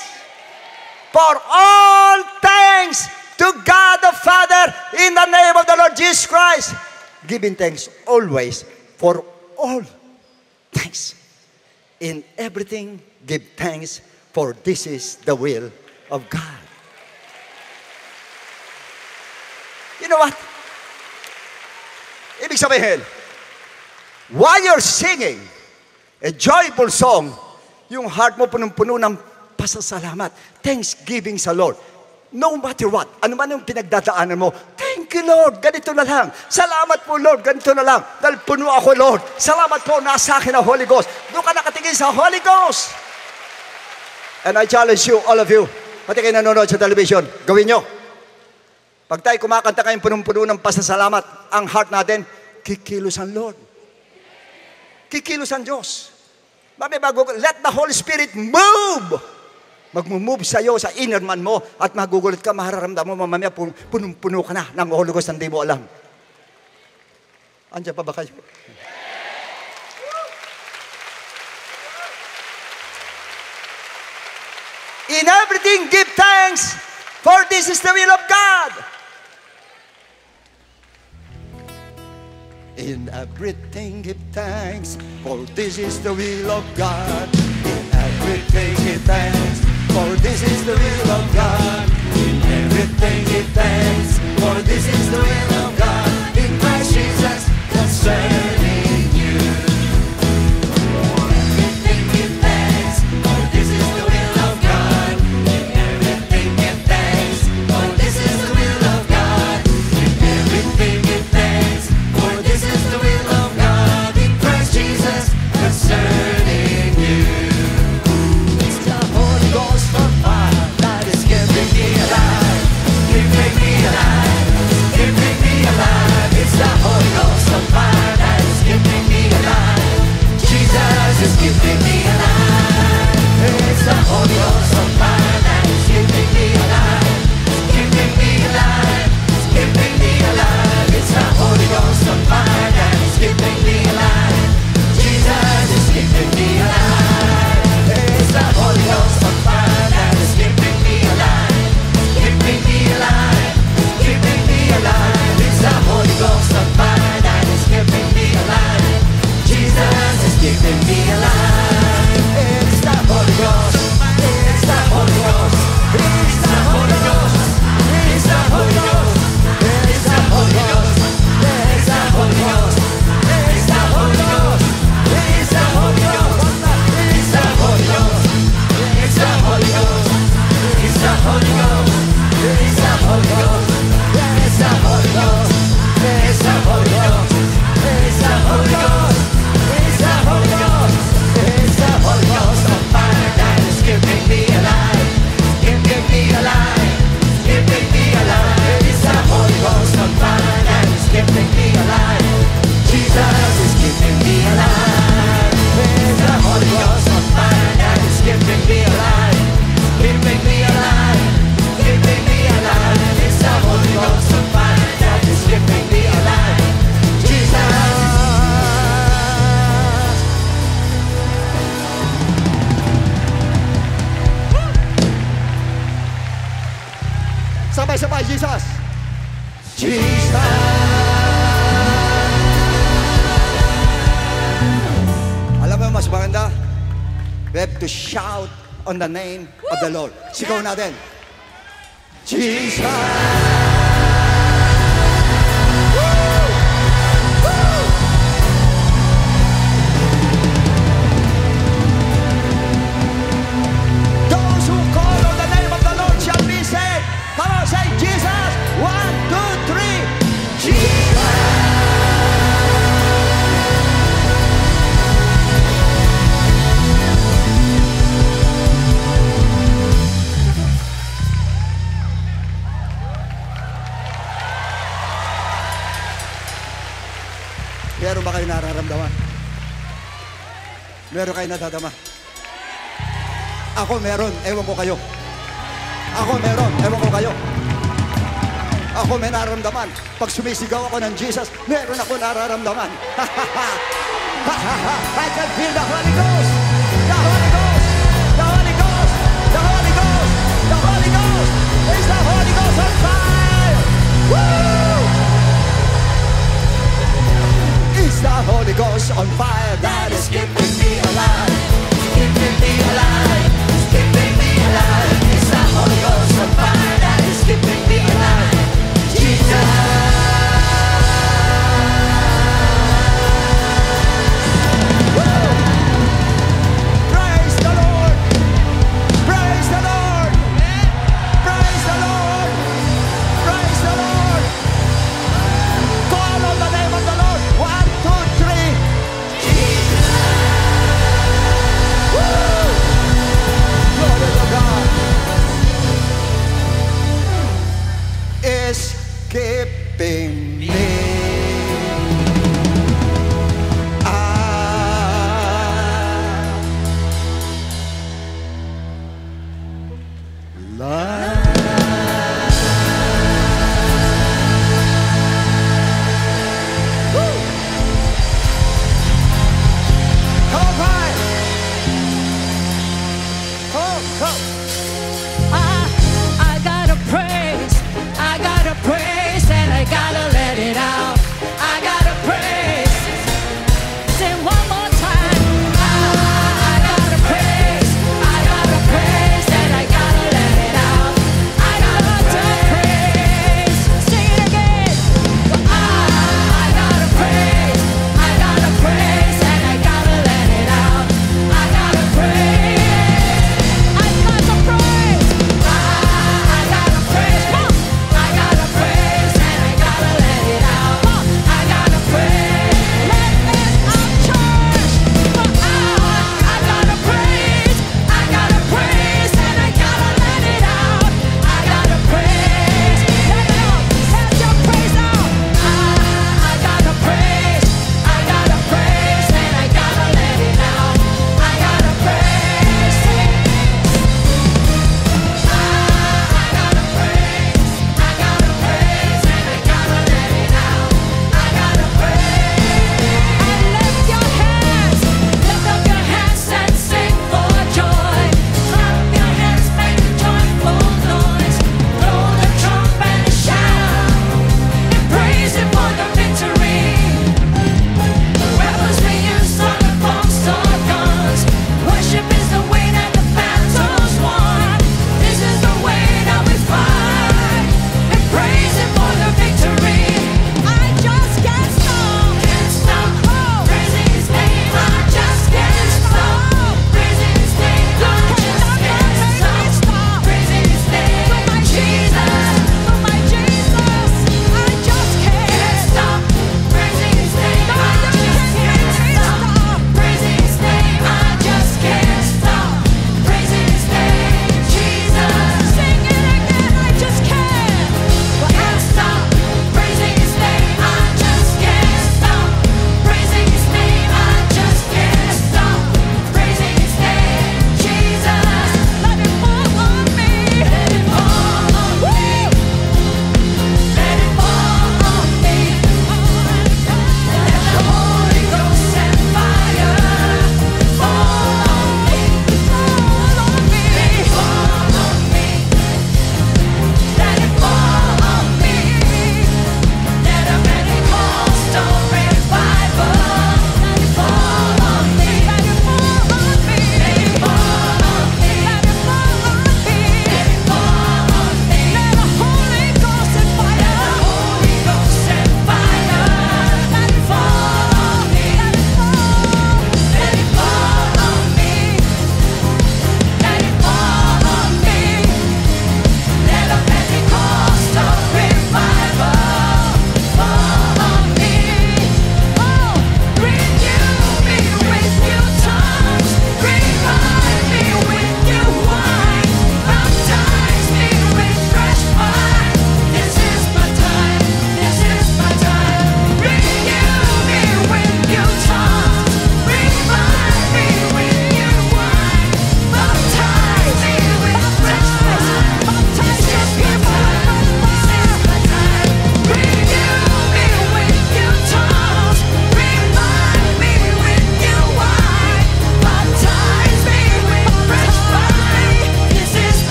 For all thanks to God the Father in the name of the Lord Jesus Christ. Giving thanks always for all thanks. In everything, give thanks, for this is the will of God. You know what? Ibig sabihin, while you're singing a joyful song, yung heart mo punong-puno ng pasasalamat, thanksgiving sa Lord. No matter what, ano man yung pinagdadaanan mo, thank you, Lord, ganito na lang. Salamat po, Lord, ganito na lang. Dahil puno ako, Lord. Salamat po, nasa akin ang Holy Ghost. Doon ka nakatingin sa Holy Ghost. And I challenge you, all of you, pati kayo nanonood sa television, gawin nyo. Pag tayo kumakanta kayong punong-puno ng pasasalamat, ang heart natin, kikilos ang Lord. Kikilos ang Diyos. Let the Holy Spirit move. Mag-move sa'yo, sa inner man mo, at magugulat ka, mahararamdam mo, mamaya punong-puno ka na ng Holy Ghost, hindi mo alam. Andiyan pa ba kayo? In everything, give thanks, for this is the will of God. In everything, give thanks, for this is the will of God. In everything, give thanks, for this is the will of God. In everything, give thanks, for this is the will of God. In Christ Jesus, concerning you. Everything, give thanks, for this is the will of God. In everything, give thanks, for this is the will of God. In everything, give thanks, for this is the will of God. In Christ Jesus, concerning you. It's the Holy Ghost of fire that is keeping me alive, keeping me alive, keeping me alive. It's the Holy Ghost of fire that is keeping me alive. Jesus is keeping me alive. It's the Holy Ghost of fire that is keeping me alive, keeping me alive, keeping me alive. It's the Holy Ghost of fire that is keeping me alive. Jesus is keeping me alive. It's the Holy Ghost of fire that is keeping me alive, keeping me alive, keeping me alive. It's the Holy Ghost of fire that is keeping me alive. Jesus is keeping me alive. It's the Holy Ghost. It's the Holy Ghost. It's the Holy Ghost. It's the Holy Ghost. It's the Holy Ghost. It's the Holy Ghost. It's the Holy Ghost. It's the Holy Ghost. It's the Holy Ghost. It's the Holy Ghost. It's the Holy Ghost. It's the Holy Ghost. It's the Holy Ghost. It's the Holy Ghost. It's the Holy Ghost. It's the Holy Ghost. It's the Holy Ghost of fire that is keeping me alive, keeping me alive, keeping me alive. It's the Holy Ghost of fire that is keeping me alive. Jesus is keeping me alive. It's the Holy Ghost of fire that is keeping me alive, keeping me alive, keeping me alive. It's the Holy Ghost of fire that is keeping me alive. Jesus. Sabay-sabay, Jesus. Jesus. Alam mo mas maganda? We have to shout on the name of the Lord. Sigaw natin. Jesus. Those who call on the name of the Lord shall be saved. Come on, say Jesus. 1, 2, 3. Jesus. ba kayo nararamdaman? Meron kayo nadadama? Ako meron, ewan ko kayo. Ako meron, ewan ko kayo. Ako may nararamdaman. Pag sumisigaw ako ng Jesus, meron ako nararamdaman. I can feel the Holy Ghost! The Holy Ghost! The Holy Ghost! The Holy Ghost! The Holy Ghost! Is the Holy Ghost on fire? Woo! Is the Holy Ghost on fire that is keeping me alive? Keeping me alive. Keeping me alive. Is the Holy Ghost on fire that is keeping me alive?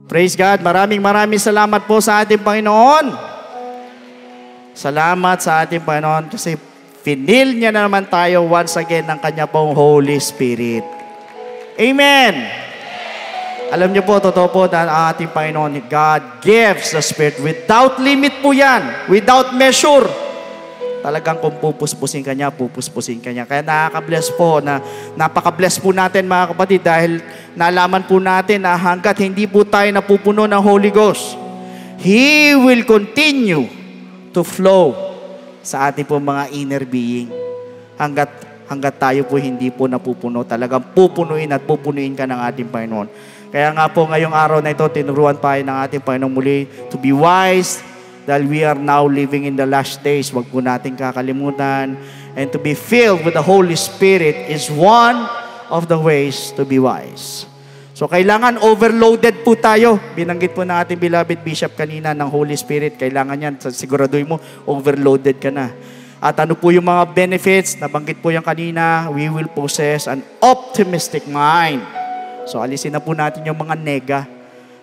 Praise God. Maraming salamat po sa ating Panginoon. Salamat sa ating Panginoon kasi finil niya na naman tayo once again ng Kanya pong Holy Spirit. Amen. Alam niyo po, totoo po na ang ating Panginoon, God gives the Spirit without limit po yan, without measure. Talagang kung pupuspusin ka niya, pupuspusin ka niya. Kaya nakaka-bless po, napaka-bless po natin mga kapatid dahil nalaman po natin na hanggat hindi po tayo napupuno ng Holy Ghost, He will continue to flow sa ating po mga inner being. Hanggat tayo po hindi po napupuno, talagang pupunuin at pupunuin ka ng ating Panginoon. Kaya nga po ngayong araw na ito, tinuruan tayo ng ating Panginoon muli to be wise dahil we are now living in the last days. Huwag po natin kakalimutan. And to be filled with the Holy Spirit is one of the ways to be wise. So kailangan overloaded po tayo. Binanggit po ng ating beloved Bishop kanina ng Holy Spirit. Kailangan yan. Siguraduhin mo, overloaded ka na. At ano po yung mga benefits? Nabanggit po yung kanina, we will possess an optimistic mind. So alisin na po natin yung mga nega.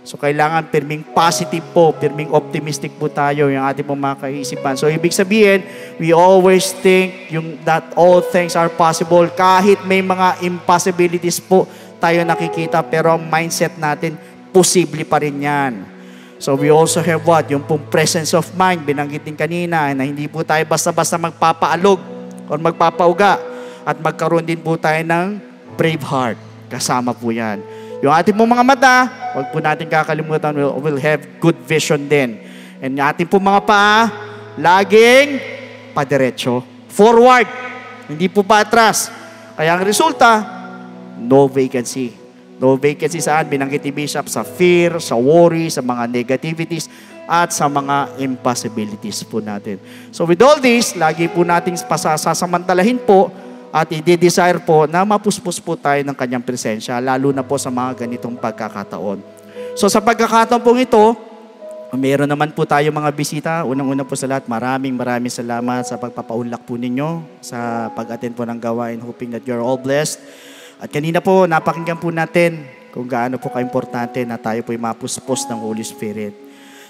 So kailangan pirming positive po, pirming optimistic po tayo yung ating pong mga kaisipan. So ibig sabihin, we always think that all things are possible. Kahit may mga impossibilities po tayo nakikita, pero ang mindset natin, posible pa rin yan. So we also have what? Yung pong presence of mind, binanggit din kanina, na hindi po tayo basta-basta magpapaalog o magpapauga. At magkaroon din po tayo ng brave heart. Kasama po yan. Yung ating pong mga mata, huwag po natin kakalimutan, we'll have good vision din. And yung ating pong mga paa, laging padiretso. Forward. Hindi po pa atras. Kaya ang resulta, no vacancy. No vacancy saan? Binanggit ni Bishop sa fear, sa worry, sa mga negativities, at sa mga impossibilities po natin. So with all this, lagi po nating sasamantalahin po at i-desire po na mapuspos po tayo ng Kanyang presensya, lalo na po sa mga ganitong pagkakataon. So sa pagkakataon po ito, meron naman po tayo mga bisita. Unang-una po sa lahat, maraming salamat sa pagpapaunlak po ninyo sa pag-attend po ng gawain, hoping that you're all blessed. At kanina po, napakinggan po natin kung gaano po ka-importante na tayo po'y mapuspos ng Holy Spirit.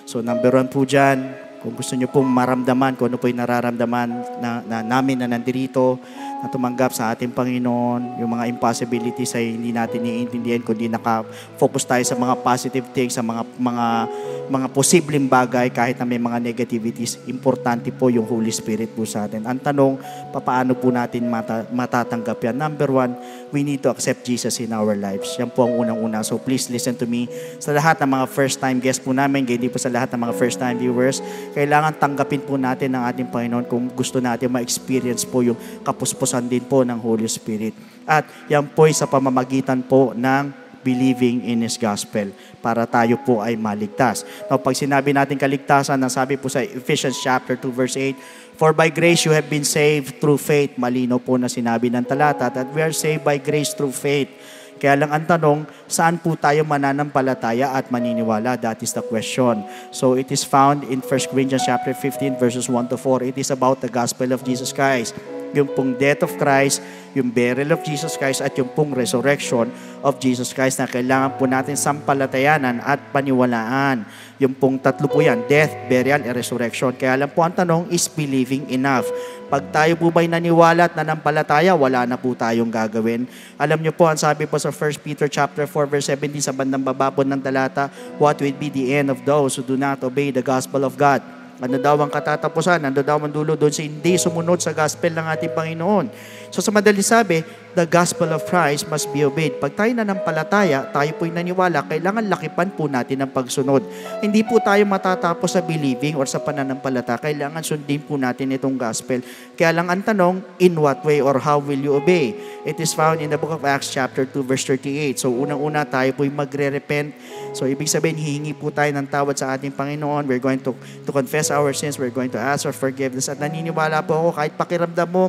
So number 1 po dyan, kung gusto nyo pong maramdaman, kung ano po'y nararamdaman namin na nandirito, na tumanggap sa ating Panginoon, yung mga impossibilities ay hindi natin iintindihan, kundi naka-focus tayo sa mga positive things, sa mga posibleng bagay, kahit na may mga negativities. Importante po yung Holy Spirit po sa atin. Ang tanong, paano po natin matatanggap yan? Number 1, we need to accept Jesus in our lives. Yan po ang unang-una. So please listen to me. Sa lahat ng mga first-time guests po namin, hindi po sa lahat ng mga first-time viewers, kailangan tanggapin po natin ng ating Panginoon kung gusto natin ma-experience po yung kapuspusan din po ng Holy Spirit. At yan po ay sa pamamagitan po ng believing in His Gospel para tayo po ay maligtas. Now, pag sinabi natin kaligtasan, nasabi po sa Ephesians chapter 2 verse 8, for by grace you have been saved through faith. Malino po na sinabi ng talata that we are saved by grace through faith. Kaya lang ang tanong, saan po tayo mananampalataya at maniniwala? That is the question. So it is found in 1 Corinthians chapter 15 verses 1 to 4. It is about the gospel of Jesus Christ. Yung pong death of Christ, yung burial of Jesus Christ, at yung pong resurrection of Jesus Christ na kailangan po natin sampalatayanan at paniwalaan. Yung pong tatlo po yan, death, burial, and resurrection. Kaya lang po ang tanong, is believing enough? Pag tayo po ba'y naniwala at nanampalataya, wala na po tayong gagawin. Alam niyo po, ang sabi po sa 1 Peter chapter 4 verse 17 sa bandang baba po ng talata, what will be the end of those who do not obey the gospel of God? Ano daw ang katatapusan? Ano daw ang dulo doon sa hindi sumunod sa gospel ng ating Panginoon? So sa madaling sabi, the gospel of Christ must be obeyed. Pag tayo nanampalataya, tayo po'y naniwala, kailangan lakipan po natin ang pagsunod. Hindi po tayo matatapos sa believing or sa pananampalataya. Kailangan sundin po natin itong gospel. Kaya lang ang tanong, in what way or how will you obey? It is found in the book of Acts chapter 2 verse 38. So unang-una tayo po'y magre-repent. So ibig sabihin, hihingi po tayo ng tawad sa ating Panginoon. We're going to confess our sins. We're going to ask for forgiveness. At naniniwala po ako, kahit pakiramdam mo,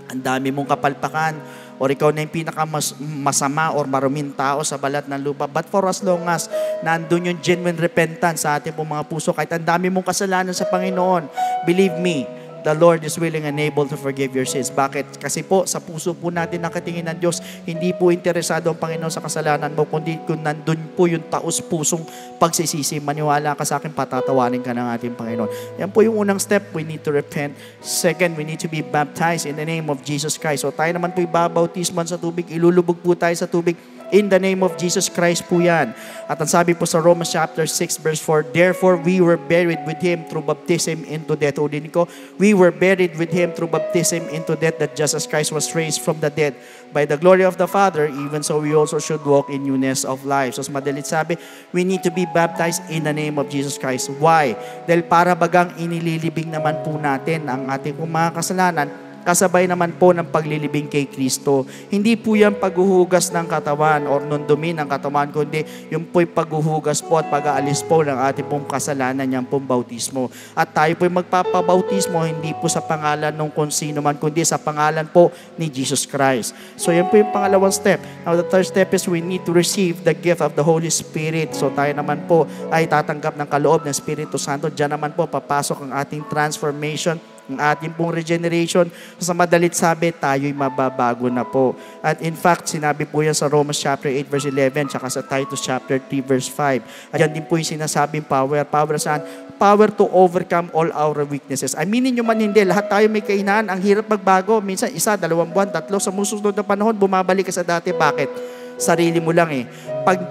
ang dami mong kapalpakan, or ikaw na yung pinakamasama or maruming tao sa balat ng lupa. But for as long as nandun yung genuine repentance sa ating pong mga puso, kahit ang dami mong kasalanan sa Panginoon, believe me, the Lord is willing and able to forgive your sins. Bakit? Kasi po, sa puso po natin nakatingin ng Diyos, hindi po interesado ang Panginoon sa kasalanan mo, kundi kung nandun po yung taos-pusong pagsisisi, maniwala ka sa akin, patatawanin ka ng ating Panginoon. Yan po yung unang step, we need to repent. Second, we need to be baptized in the name of Jesus Christ. So tayo naman po ibabautisman sa tubig, ilulubog po tayo sa tubig, in the name of Jesus Christ po yan. At ang sabi po sa Romans chapter 6 verse 4, therefore we were buried with Him through baptism into death. Ulitin ko, we were buried with Him through baptism into death, that just as Christ was raised from the dead by the glory of the Father, even so we also should walk in newness of life. So sa madalit sabi, we need to be baptized in the name of Jesus Christ. Why? Dahil para bagang inililibing naman po natin ang ating mga kasalanan, kasabay naman po ng paglilibing kay Kristo. Hindi po yan paghuhugas ng katawan or nundumi ng katawan, kundi yung po'y paghuhugas po at pag-aalis po ng ating pong kasalanan, yan pong bautismo. At tayo po'y magpapabautismo, hindi po sa pangalan ng kung sino man, kundi sa pangalan po ni Jesus Christ. So yan po yung pangalawang step. Now the third step is we need to receive the gift of the Holy Spirit. So tayo naman po ay tatanggap ng kaloob ng Espiritu Santo. Diyan naman po papasok ang ating transformation, ang ating pong regeneration. Sa madalit sabi, tayo'y mababago na po. At in fact, sinabi po yan sa Romans chapter 8 verse 11, tsaka sa Titus chapter 3 verse 5. At yan din po yung sinasabing power. Power saan? Power to overcome all our weaknesses. Aminin nyo man hindi, lahat tayo may kahinaan. Ang hirap magbago. Minsan, 1, 2 buwan, 3, sa musunod na panahon, bumabalik ka sa dati. Bakit? Sarili mo lang eh.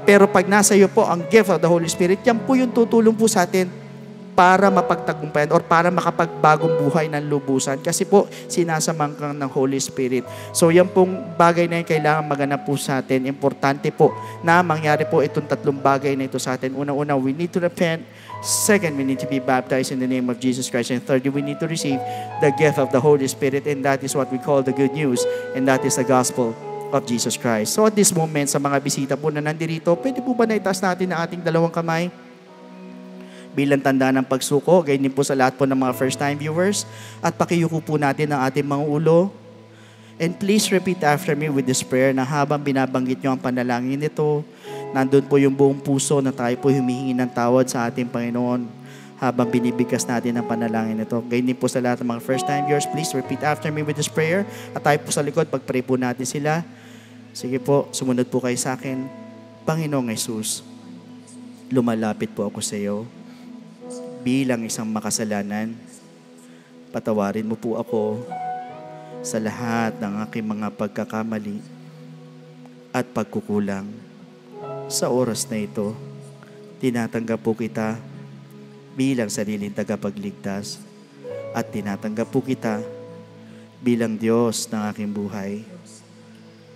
Pero pag nasa iyo po ang gift of the Holy Spirit, yan po yung tutulong po sa atin para mapagtagumpayan or para makapagbagong buhay ng lubusan. Kasi po, sinasamangkang ng Holy Spirit. So, yan pong bagay na yun kailangan maganap po sa atin. Importante po na mangyari po itong tatlong bagay na ito sa atin. Una-una, we need to repent. Second, we need to be baptized in the name of Jesus Christ. And thirdly, we need to receive the gift of the Holy Spirit. And that is what we call the good news. And that is the gospel of Jesus Christ. So, at this moment, sa mga bisita po na nandirito, pwede po ba naitaas natin ang ating dalawang kamay bilang tanda ng pagsuko, ganyan po sa lahat po ng mga first-time viewers. At pakiyuko po natin ang ating mga ulo. And please repeat after me with this prayer na habang binabanggit nyo ang panalangin nito, nandun po yung buong puso na tayo po humihingi ng tawad sa ating Panginoon habang binibigkas natin ang panalangin nito. Ganyan po sa lahat ng mga first-time viewers, please repeat after me with this prayer. At tayo po sa likod, pag-pray po natin sila. Sige po, sumunod po kayo sa akin. Panginoong Jesus, lumalapit po ako sa iyo. Bilang isang makasalanan, patawarin mo po ako sa lahat ng aking mga pagkakamali at pagkukulang. Sa oras na ito, tinatanggap po kita bilang sariling tagapagligtas at tinatanggap po kita bilang Diyos ng aking buhay.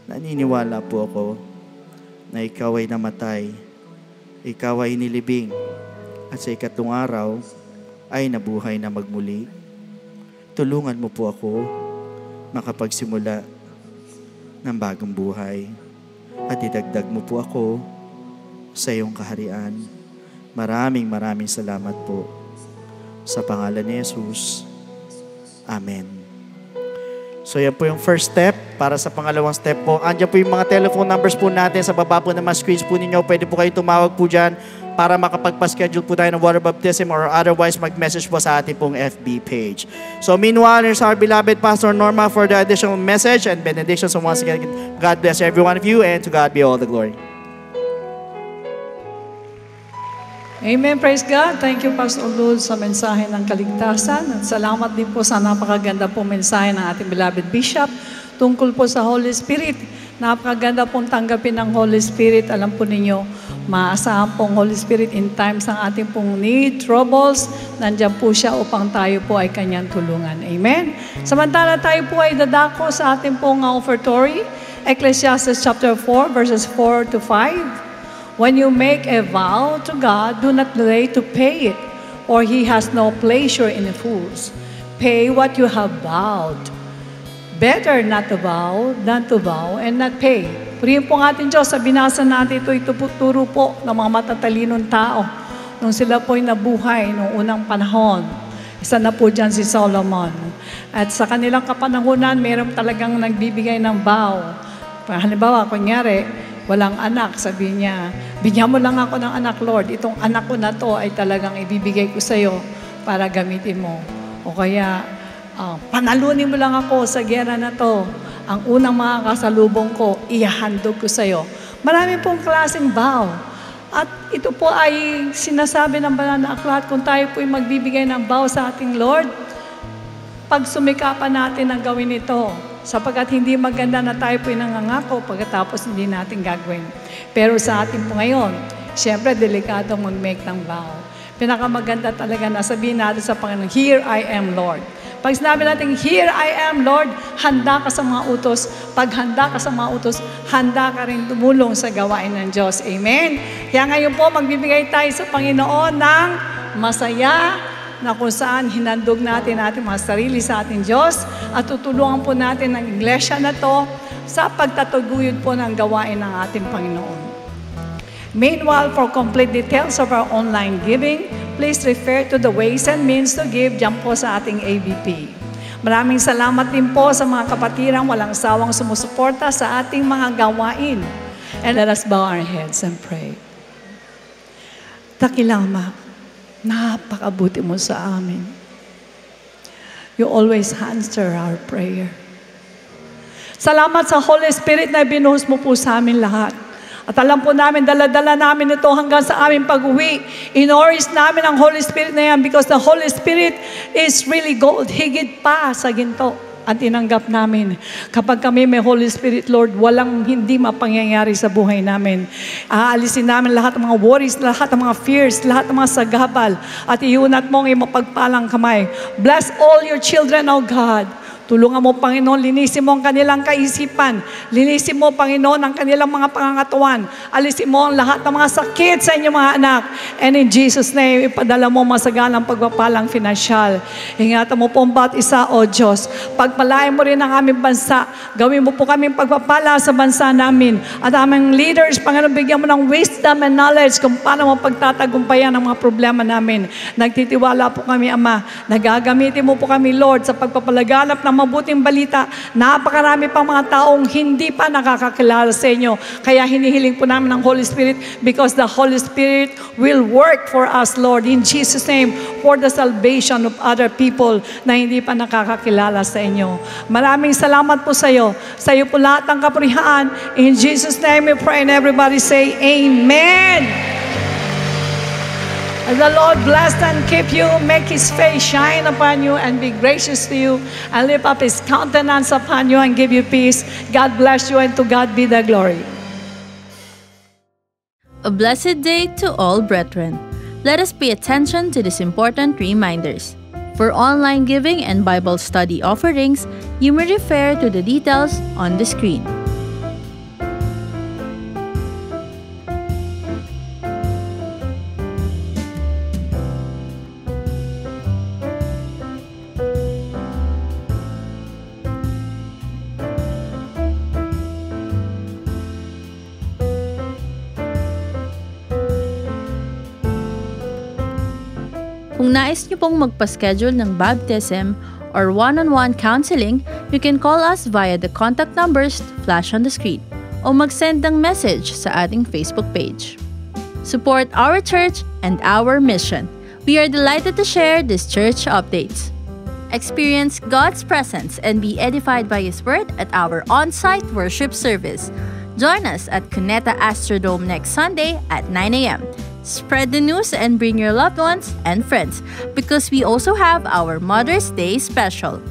Naniniwala po ako na ikaw ay namatay, ikaw ay nilibing, at sa ikatlong araw ay nabuhay na magmuli. Tulungan mo po ako makapagsimula ng bagong buhay. At idagdag mo po ako sa iyong kaharian. Maraming salamat po. Sa pangalan ni Jesus. Amen. So yan po yung first step. Para sa pangalawang step po, andyan po yung mga telephone numbers po natin sa baba po ng mga screens po ninyo. Pwede po kayo tumawag po dyan para makapagpa-schedule po tayo ng water baptism or otherwise mag-message po sa ating pong FB page. So meanwhile, here's our beloved Pastor Norma for the additional message and benediction. So once again, God bless every one of you and to God be all the glory. Amen. Praise God. Thank you, Pastor Lul, sa mensahe ng kaligtasan. At salamat din po sa napakaganda pong mensahe ng ating beloved Bishop tungkol po sa Holy Spirit. Napakaganda pong tanggapin ng Holy Spirit. Alam po ninyo, maasahan pong Holy Spirit in times ng ating pong need, troubles. Nandiyan po siya upang tayo po ay kanyang tulungan. Amen. Samantala tayo po ay dadako sa ating pong offertory. Ecclesiastes chapter 4 verses 4 to 5. When you make a vow to God, do not delay to pay it, or He has no pleasure in fools. Pay what you have vowed. Better not to vow than to vow and not pay. Purihin po ng ating Diyos, sa binasa natin ito turo po ng mga matatalinong tao nung sila po'y nabuhay noong unang panahon. Isa na po dyan si Solomon. At sa kanilang kapanahunan, mayroon talagang nagbibigay ng vow. Halimbawa, kunyari, walang anak, sabi niya, bigyan mo lang ako ng anak, Lord. Itong anak ko na to ay talagang ibibigay ko sa iyo para gamitin mo. O kaya, panalunin mo lang ako sa gera na to. Ang unang mga kasalubong ko, ihahandog ko sa'yo. Marami pong klaseng vow. At ito po ay sinasabi ng banal na aklat kung tayo po ay magbibigay ng vow sa ating Lord. Pag sumikapan natin ang gawin ito, sapagkat hindi maganda na tayo po ay nangangako pagkatapos hindi natin gagawin. Pero sa atin po ngayon, siyempre delikado mag-make ng vow. Pinakamaganda talaga na sabihin natin sa Panginoon, "Here I am, Lord." Pag sinabi natin, "Here I am, Lord," handa ka sa mga utos. Pag handa ka sa mga utos, handa ka rin tumulong sa gawain ng Diyos. Amen? Kaya ngayon po, magbibigay tayo sa Panginoon ng masaya na kung saan hinandog natin ating mga sarili sa ating Diyos at tutulungan po natin ang iglesia na to sa pagtataguyod po ng gawain ng ating Panginoon. Meanwhile, for complete details of our online giving, please refer to the ways and means to give dyan po sa ating ABP. Maraming salamat din po sa mga kapatirang walang sawang sumusuporta sa ating mga gawain. And let us bow our heads and pray. Dakilama, napakabuti mo sa amin. You always answer our prayer. Salamat sa Holy Spirit na binuhos mo po sa amin lahat. At alam po namin, dala-dala namin ito hanggang sa aming pag-uwi. Inoris namin ang Holy Spirit na yan because the Holy Spirit is really gold. Higit pa sa ginto. At tinanggap namin. Kapag kami may Holy Spirit, Lord, walang hindi mapangyayari sa buhay namin. Aalisin namin lahat ng mga worries, lahat ng mga fears, lahat ng mga sagabal. At iunat mo ang iyong mapagpalang kamay. Bless all your children, O God. Tulungan mo, Panginoon, linisin mo ang kanilang kaisipan. Linisin mo, Panginoon, ang kanilang mga pangangatuan. Alisin mo ang lahat ng mga sakit sa inyong mga anak. And in Jesus' name, ipadala mo masaganang pagpapalang finansyal. Ingatan mo po ang bawat isa, O Diyos. Pagpalain mo rin ang aming bansa. Gawin mo po kaming pagpapala sa bansa namin. At aming leaders, Panginoon, bigyan mo ng wisdom and knowledge kung paano mo pagtatagumpayan ang mga problema namin. Nagtitiwala po kami, Ama. Nagagamitin mo po kami, Lord, sa pagpapalaganap ng mabuting balita. Napakarami pang mga taong hindi pa nakakakilala sa inyo. Kaya hinihiling po namin ng Holy Spirit because the Holy Spirit will work for us, Lord, in Jesus' name, for the salvation of other people na hindi pa nakakakilala sa inyo. Maraming salamat po sa iyo. Sa iyo po lahat ng kapurihaan. In Jesus' name we pray and everybody say Amen. As the Lord bless and keep you, make His face shine upon you and be gracious to you, and lift up His countenance upon you and give you peace. God bless you, and to God be the glory. A blessed day to all brethren. Let us pay attention to these important reminders. For online giving and Bible study offerings, you may refer to the details on the screen. Kung nais niyo pong magpa-schedule ng baptism or one-on-one counseling, you can call us via the contact numbers flash on the screen o mag-send ng message sa ating Facebook page. Support our church and our mission. We are delighted to share these church updates. Experience God's presence and be edified by His Word at our on-site worship service. Join us at Cuneta Astrodome next Sunday at 9 a.m. Spread the news and bring your loved ones and friends because we also have our Mother's Day special.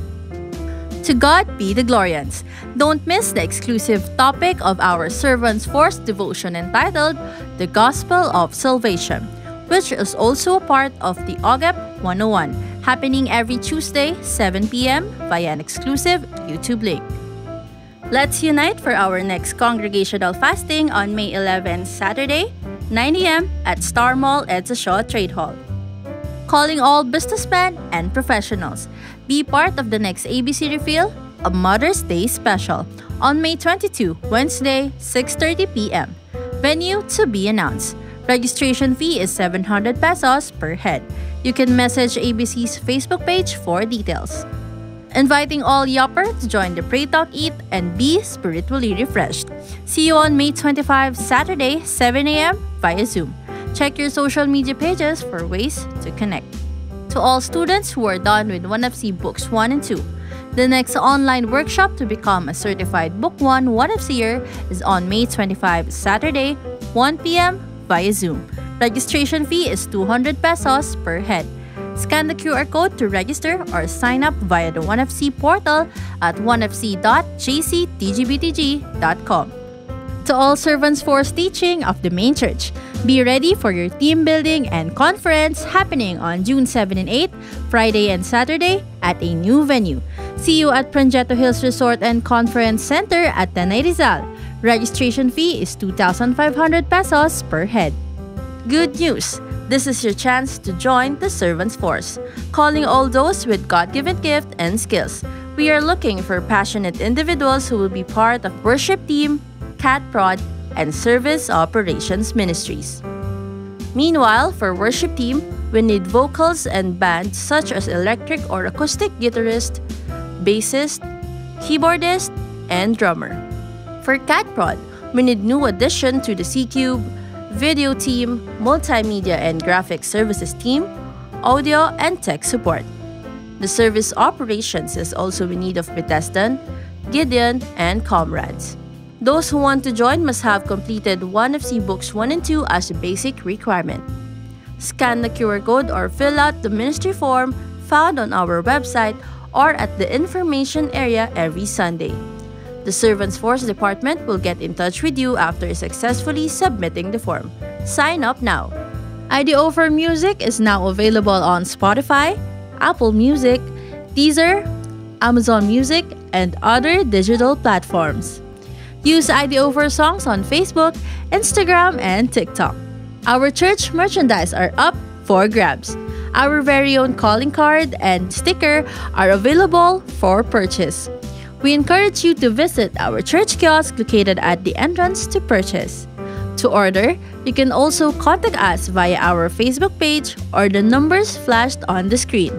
To God be the glorians. Don't miss the exclusive topic of our Servants Force devotion entitled The Gospel of Salvation, which is also a part of the OGEP 101, happening every Tuesday, 7 p.m. via an exclusive YouTube link. Let's unite for our next congregational fasting on May 11, Saturday, 9 a.m. at Star Mall Edsa Shaw Trade Hall. Calling all businessmen and professionals. Be part of the next ABC Reveal, a Mother's Day special, on May 22, Wednesday, 6:30 p.m. Venue to be announced. Registration fee is 700 pesos per head. You can message ABC's Facebook page for details. Inviting all Yopper to join the Pray Talk Eat and be spiritually refreshed. See you on May 25, Saturday, 7 a.m. via Zoom. Check your social media pages for ways to connect. To all students who are done with 1FC Books 1 and 2, the next online workshop to become a certified Book 1 1FCer is on May 25, Saturday, 1 p.m. via Zoom. Registration fee is 200 pesos per head. Scan the QR code to register or sign up via the 1FC portal at 1fc.jctgbtg.com. To all Servants Force teaching of the main church, be ready for your team building and conference happening on June 7 and 8, Friday and Saturday at a new venue. See you at Proyecto Hills Resort and Conference Center at Tanay Rizal. Registration fee is 2,500 pesos per head. Good news! This is your chance to join the Servants Force, calling all those with God-given gift and skills. We are looking for passionate individuals who will be part of worship team, Cat Prod, and Service Operations Ministries. Meanwhile, for worship team, we need vocals and band such as electric or acoustic guitarist, bassist, keyboardist, and drummer. For Cat Prod, we need new addition to the C-Cube, video team, multimedia and graphic services team, audio and tech support. The service operations is also in need of Bethesda, Gideon, and comrades. Those who want to join must have completed 1FC Books 1 and 2 as a basic requirement. Scan the QR code or fill out the ministry form found on our website or at the information area every Sunday. The Servants Force Department will get in touch with you after successfully submitting the form. Sign up now. IDO for Music is now available on Spotify, Apple Music, Deezer, Amazon Music, and other digital platforms. Use IDO for Songs on Facebook, Instagram, and TikTok. Our church merchandise are up for grabs. Our very own calling card and sticker are available for purchase. We encourage you to visit our church kiosk located at the entrance to purchase. To order, you can also contact us via our Facebook page or the numbers flashed on the screen.